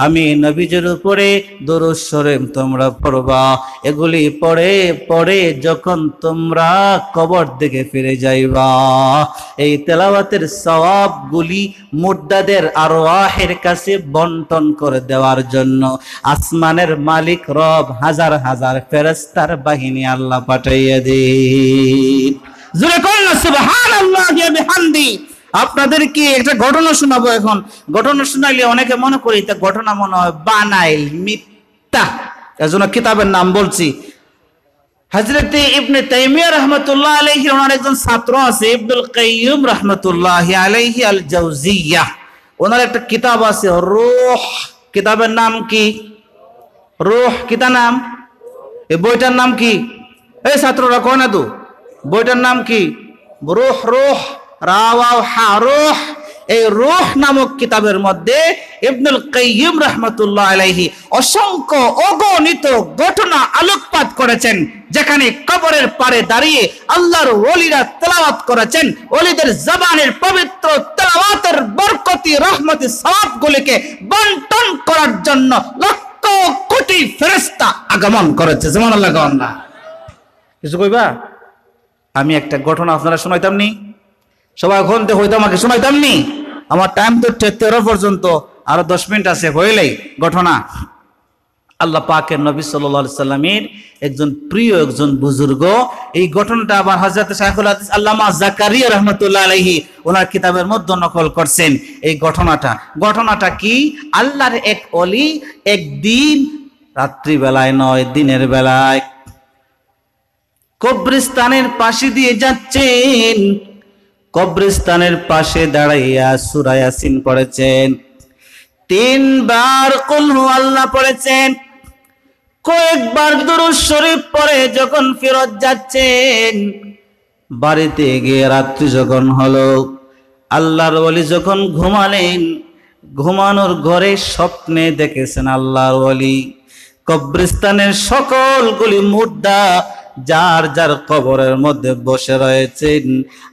আমি নবীজির উপরে দরুদ শরীফ তোমরা পড়বা। এগুলি পড়ে পড়ে যখন তোমরা কবর দিকে ফিরে যাইবা, এই তেলাওয়াতের সওয়াবগুলি মুর্দাদের আরওয়াহের কাছে বন্টন করে দেওয়ার জন্য আসমানের মালিক রব হাজার হাজার ফেরেশতার বাহিনী আল্লাহ পাঠাইয়া দেন। জোরে বলেন না সুবহানাল্লাহি ওয়া বিহামদি। আপনাদেরকে একটা ঘটনা শোনাবো এখন। ঘটনা শোনাইলে অনেকে মনে করি তা ঘটনা মনে হয় বানাইল, মিথ্যা। এজন্য কিতাবের নাম বলছি। হযরত ইবনে তাইমিয়া রাহমাতুল্লাহ আলাইহি, ওনার একজন ছাত্র আছে ইবনুল কাইয়্যিম রাহমাতুল্লাহ আলাইহি আল জাওজিয়া। ওনার একটা কিতাব আছে রূহ। কিতাবের নাম কি? রূহ। কিতাব নাম? এই বইটার নাম কি? এই ছাত্ররা কয় না তো, বইটার নাম কি? রূহ। রূহ রাওয়াও হা রূহ। এই রূহ নামক কিতাবের মধ্যে ইবনুল কাইয়্যিম রাহমাতুল্লাহ আলাইহি অসংখ্য অগণিত ঘটনা আলোকপাত করেছেন, যেখানে কবরের পারে দাঁড়িয়ে আল্লাহর ওলিরা তেলাওয়াত করেছেন। ওলিদের জবানের পবিত্র তেলাওয়াতের বরকতি রহমতি সওয়াবগুলিকে বন্টন করার জন্য লক্ষ কোটি ফেরেশতা আগমন করেছে। সুবহানাল্লাহ। না কিছু কইবা? আমি একটা ঘটনা আপনারা শোনাইতাম নি, সবাই ঘন্টে হইতো আমাকে শোনাইতাম নি। আমার টাইম তো 13 পর্যন্ত, আরো 10 মিনিট আছে, হইলেই ঘটনা। আল্লাহ পাকের নবী সাল্লাল্লাহু আলাইহি সাল্লামের একজন প্রিয় একজন বুজুর্গ। এই ঘটনাটা আবার হযরত শাইখুল হাদিস আল্লামা জাকারিয়া রাহমাতুল্লাহ আলাইহি ওনার কিতাবের মধ্যে নকল করছেন। এই ঘটনাটা কি? আল্লাহর এক ওলি একদিন রাত্রি বেলায় নয়, দিনের বেলায় কবরস্থানের পাশে দিয়ে যাচ্ছেন। কবরস্থানের পাশে দাঁড়াইয়া সূরা ইয়াসিন পড়েছেন, 3 বার কুল হু আল্লাহ পড়েছেন, কয়েকবার দুরূদ শরীফ পড়ে যখন ফেরত যাচ্ছেন, বাড়িতে গিয়ে রাত্রি যখন হলো, আল্লাহর ওলি যখন ঘুমালেন, ঘুমানোর ঘরে স্বপ্নে দেখেছেন আল্লাহর ওলি কবরস্থানের সকলগুলি মুর্দা যার যার কবরের মধ্যে বসে রয়েছেন,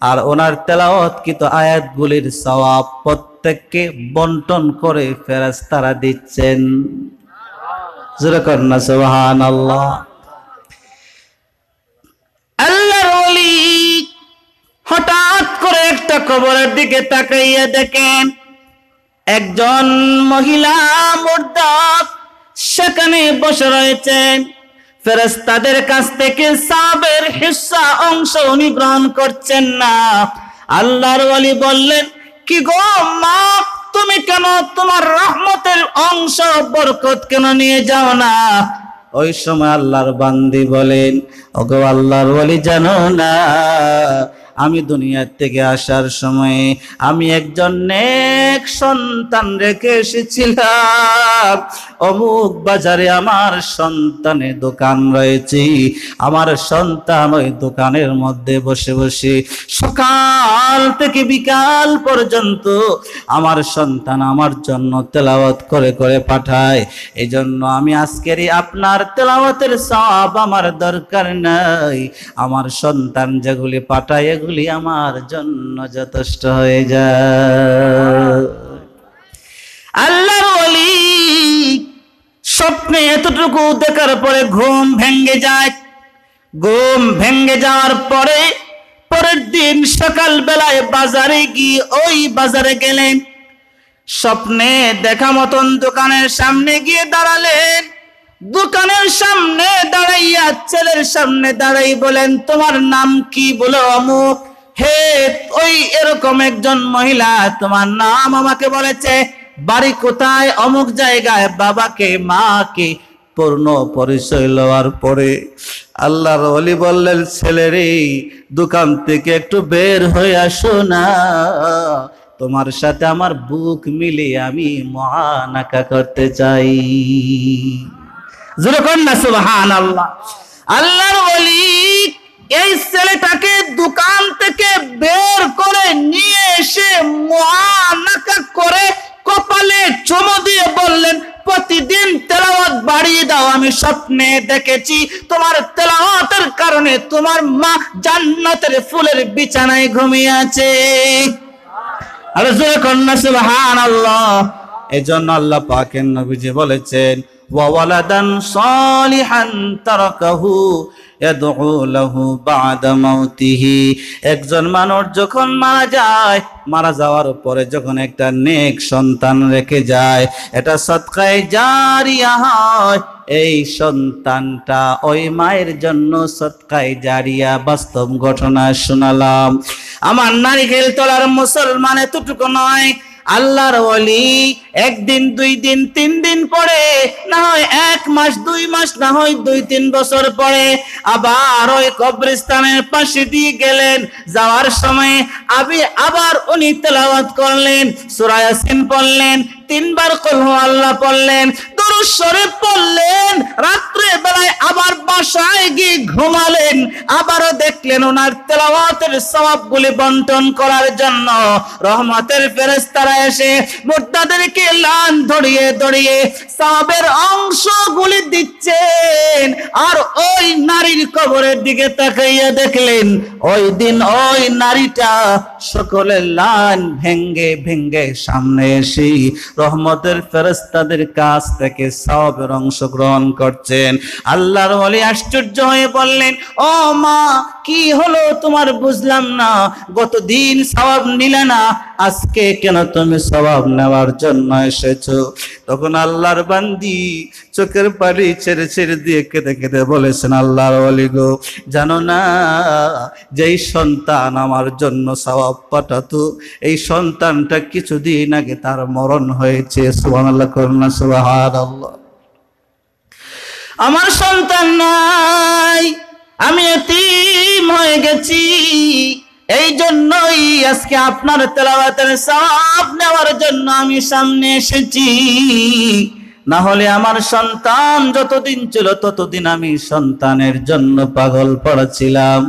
আর ওনার তেলাওয়াতকৃত আয়াতগুলির সওয়াব প্রত্যেককে বন্টন করে ফেরেশতারা দিচ্ছেন। জোরে করেন না সুবহানাল্লাহ। আল্লাহর ওলি হঠাৎ করে একটা কবরের দিকে তাকাইয়া দেখেন একজন মহিলা মুর্দা সেখানে বসে রয়েছেন। ফেরেশতাদের কাছ থেকে সওয়াবের হিস্সা অংশ উনি গ্রহণ করছেন না। আল্লাহর ওলি বললেন, কি গো মা, তুমি কেন তোমার রহমতের অংশ বরকত কেন নিয়ে যাও না? ওই সময় আল্লাহর বান্দি বলেন, ওগো আল্লাহর ওলি, জানো না আমি দুনিয়া থেকে আসার সময় আমি একজন নেক সন্তান রেখে এসেছিলাম। অমুক বাজারে আমার সন্তানের দোকান রয়েছে। আমার সন্তান ওই দোকানের মধ্যে বসে বসে সকাল থেকে বিকাল পর্যন্ত আমার সন্তান আমার জন্য তেলাওয়াত করে করে পাঠায়। এই জন্য আমি আজকের আপনার তেলাওয়াতের সওয়াব আমার দরকার নাই। আমার সন্তান যেগুলি পাঠায় এগুলি আমার জন্য যথেষ্ট হয়ে যায়। আল্লাহর ওলি স্বপ্নে এতটুকু দেখার পরে ঘুম ভেঙে যায়। ঘুম ভেঙে যাওয়ার পরে পরের দিন সকাল বেলায় বাজারে গিয়ে ওই বাজারে গেলেন। স্বপ্নে দেখা মতন দোকানের সামনে গিয়ে দাঁড়ালেন। দোকানের সামনে দাঁড়াইয়া ছেলের সামনে দাঁড়াই বলেন, তোমার নাম কি? বলে অমুক। হে, ওই এরকম একজন মহিলা তোমার নাম আমাকে বলেছে। বাড়ি কোথায়? অমুক জায়গায়। বাবাকে মাকে পূর্ণ পরিচয় লওয়ার পরে আল্লাহর ওলি বললেন, ছেলেরে দোকান থেকে একটু বের হয়ে আসো না, তোমার সাথে আমার বুক মিলিয়ে আমি মুআনাকা করতে চাই। জোরে কর না সুবহানাল্লাহ। আল্লাহর ওলি এই ছেলেটাকে দোকান থেকে বের করে নিয়ে এসে মুআনাকা করে কপালে চুমু দিয়ে বললেন, প্রতিদিন তেলাওয়াত বাড়িয়ে দাও। আমি স্বপ্নে দেখেছি তোমার তেলাওয়াতের কারণে তোমার মা জান্নাতের ফুলের বিছানায় ঘুমিয়ে আছে। আর জোরে কর না সুবহানাল্লাহ। এজন্য আল্লাহ পাকের নবীজি বলেছেন, ওয়া ওয়ালাদান সালিহান তারাকাহু ইয়াদউ লাহু বা'দা মাউতিহি। একজন মানুষ যখন মারা যায়, মারা যাওয়ার পরে যখন একটা নেক সন্তান রেখে যায়, এটা সদকায়ে জারিয়া হয়। এই সন্তানটা ওই মায়ের জন্য সদকায়ে জারিয়া। বাস্তব ঘটনা শোনালাম। আমার নারিকেল তলার মুসলমান এতটুকু নয়, আল্লাহর ওলি একদিন, 2 দিন, 3 দিন পরে, না হয় 1 মাস, 2 মাস, না হয় 2-3 বছর পরে আবার ওই কবরস্থানের পাশে দিয়ে গেলেন। যাওয়ার সময় আবার উনি তেলাওয়াত করলেন, সূরা ইয়াসিন পড়লেন, 3 বার কুল হু আল্লাহ পড়লেন, দুরূদ শরীফ পড়লেন। রাত্রে বেলায় আবার বাসায় গিয়ে ঘুমালেন। আবারও দেখলেন ওনার তেলাওয়াতের সওয়াবগুলি বন্টন করার জন্য রহমতের ফেরেশতারা এসে মুর্দাদেরকে লান ধরিয়ে ধরিয়ে সওয়াবের অংশগুলি দিচ্ছেন। আর ওই নারীর কবরের দিকে তাকাইয়া দেখলেন ওই দিন ওই নারীটা সকলের লাইন ভেঙ্গে ভেঙ্গে সামনে এসে রহমতের ফেরেশতাদের কাছ থেকে সওয়াবের অংশ গ্রহণ করছেন। আল্লাহর ওলি আশ্চর্য হয়ে বললেন, ও মা, কি হলো তোমার? বুঝলাম না, গতদিন সওয়াব নিলে না, আজকে কেন তুমি সওয়াব নেওয়ার জন্য এসেছো? তখন আল্লাহর বান্দি চোখের পানি ছেড়ে ছেড়ে দিয়ে কেঁদে কেঁদে বলেছেন, আল্লাহর ওলি গো, জানো না, যেই সন্তান আমার জন্য সওয়াব পাঠাতো, এই সন্তানটা কিছুদিন আগে তার মরণ হয়েছে। সুবহানাল্লাহ, করুণা, সুবহানাল্লাহ। আমার সন্তান নাই, আমি এতিম হয়ে গেছি, এই জন্যই আজকে আপনার তেলাওয়াতের সওয়াব নেওয়ার জন্য আমি সামনে এসেছি। না হলে আমার সন্তান যতদিন ছিল ততদিন আমি সন্তানের জন্য পাগল পড়েছিলাম।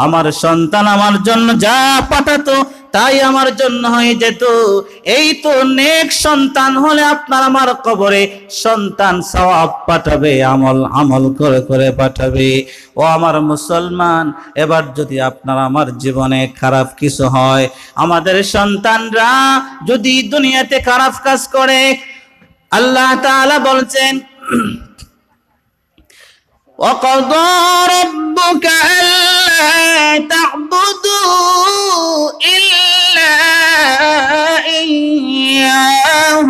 আমার সন্তান আমার জন্য যা পাঠাতো তাই আমার জন্য হয়ে যেত। এই তো নেক সন্তান হলে আপনার আমার কবরে সন্তান সওয়াব পাঠাবে, আমল আমল করে করে পাঠাবে। ও আমার মুসলমান, এবার যদি আপনার আমার জীবনে খারাপ কিছু হয়, আমাদের সন্তানরা যদি দুনিয়াতে খারাপ কাজ করে, আল্লাহ তাআলা বলছেন, وَقَضَى رَبُّكَ أَلَّا تَعْبُدُوا إِلَّا إِيَّاهُ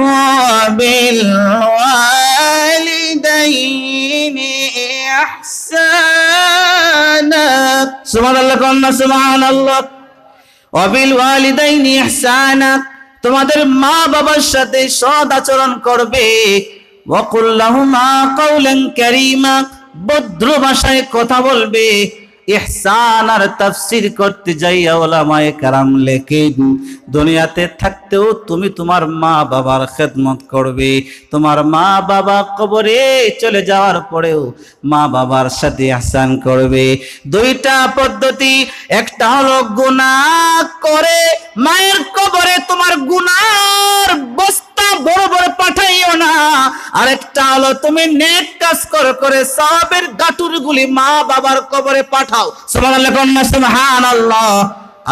وَبِالْوَالِدَيْنِ إِحْسَانًا। সুবহানাল্লাহ, কন্যা সুবহানাল্লাহ। وَبِالْوَالِدَيْنِ إِحْسَانًا, তোমাদের মা বাবার সাথে সৎ আচরণ করবে। ওয়াকুল লাহুমা কাওলান কারীমা, ভদ্র ভাষায় কথা বলবে। ইহসান আর তাফসীর করতে যাইয়া উলামায়ে কেরাম লেখেন, দুনিয়াতে থাকতেও তুমি তোমার মা বাবার খেদমত করবে, তোমার মা বাবা কবরে চলে যাওয়ার পরেও মা বাবার সাথে ইহসান করবে। দুইটা পদ্ধতি, একটা হলো গুনাহ করে মায়ের কবরে তোমার গুনার বস্তা বড় বড় পাঠাইও না, আরেকটা হলো তুমি নেক কাজ করে করে সওয়াবের গাঁটুরগুলি মা বাবার কবরে পাঠাও। সুবহানাল্লাহ, কন্যা সুবহানাল্লাহ।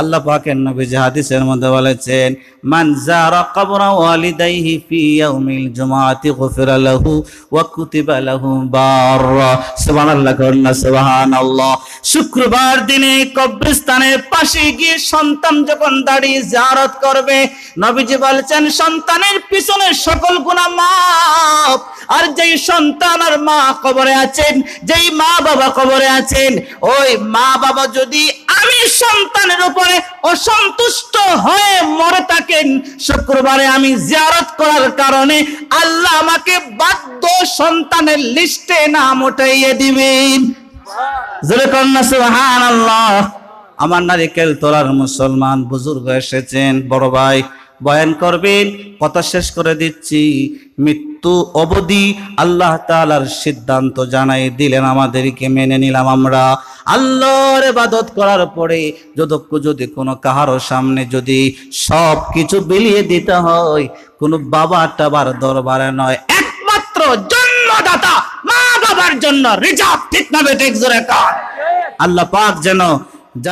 আল্লাহ পাকের নবী হাদিসের মধ্যে বলেছেন, মান যারা কবরা ওয়ালিদাইহি ফি ইয়াউমিল জুমআতি গুফিরা লাহু ওয়া কুতিবা লাহু বাররা। সুবহানাল্লাহ, কন্যা সুবহানাল্লাহ। শুক্রবার দিনে কবরস্থানের পাশে গিয়ে সন্তান যখন দাঁড়িয়ে জিয়ারত করবে, নবীজি বলেছেন সন্তানের পিছনের সকল গুনাহ মাফ। আর যেই সন্তান আর মা কবরে আছেন, যেই মা বাবা কবরে আছেন, ওই মা বাবা যদি আমি সন্তানের উপরে অসন্তুষ্ট হয়ে মরে থাকেন, শুক্রবারে আমি জিয়ারত করার কারণে আল্লাহ আমাকে বাধ্য সন্তানের লিস্টে নাম উঠাইয়ে দিবেন। জোরে কন্যা সুবহানাল্লাহ। আমার নারিকেল তোলার মুসলমান বুজুর্গ এসেছেন, বড় ভাই বয়ান করবেন, কথা শেষ করে দিচ্ছি। মৃত্যু অবধি আল্লাহ তাআলার সিদ্ধান্ত জানাই দিলেন, আমাদেরকে মেনে নিলাম। আমরা আল্লাহর ইবাদত করার পরে যদি কোনো কাহারো সামনে যদি সব কিছু বিলিয়ে দিতে হয়, কোনো বাবা টাবার দরবারে নয়, একমাত্র জন্মদাতা মা বাবার জন্য রিজার্ভ। ঠিক না বেঠিক? জোরে কার। আল্লাহ পাক যেন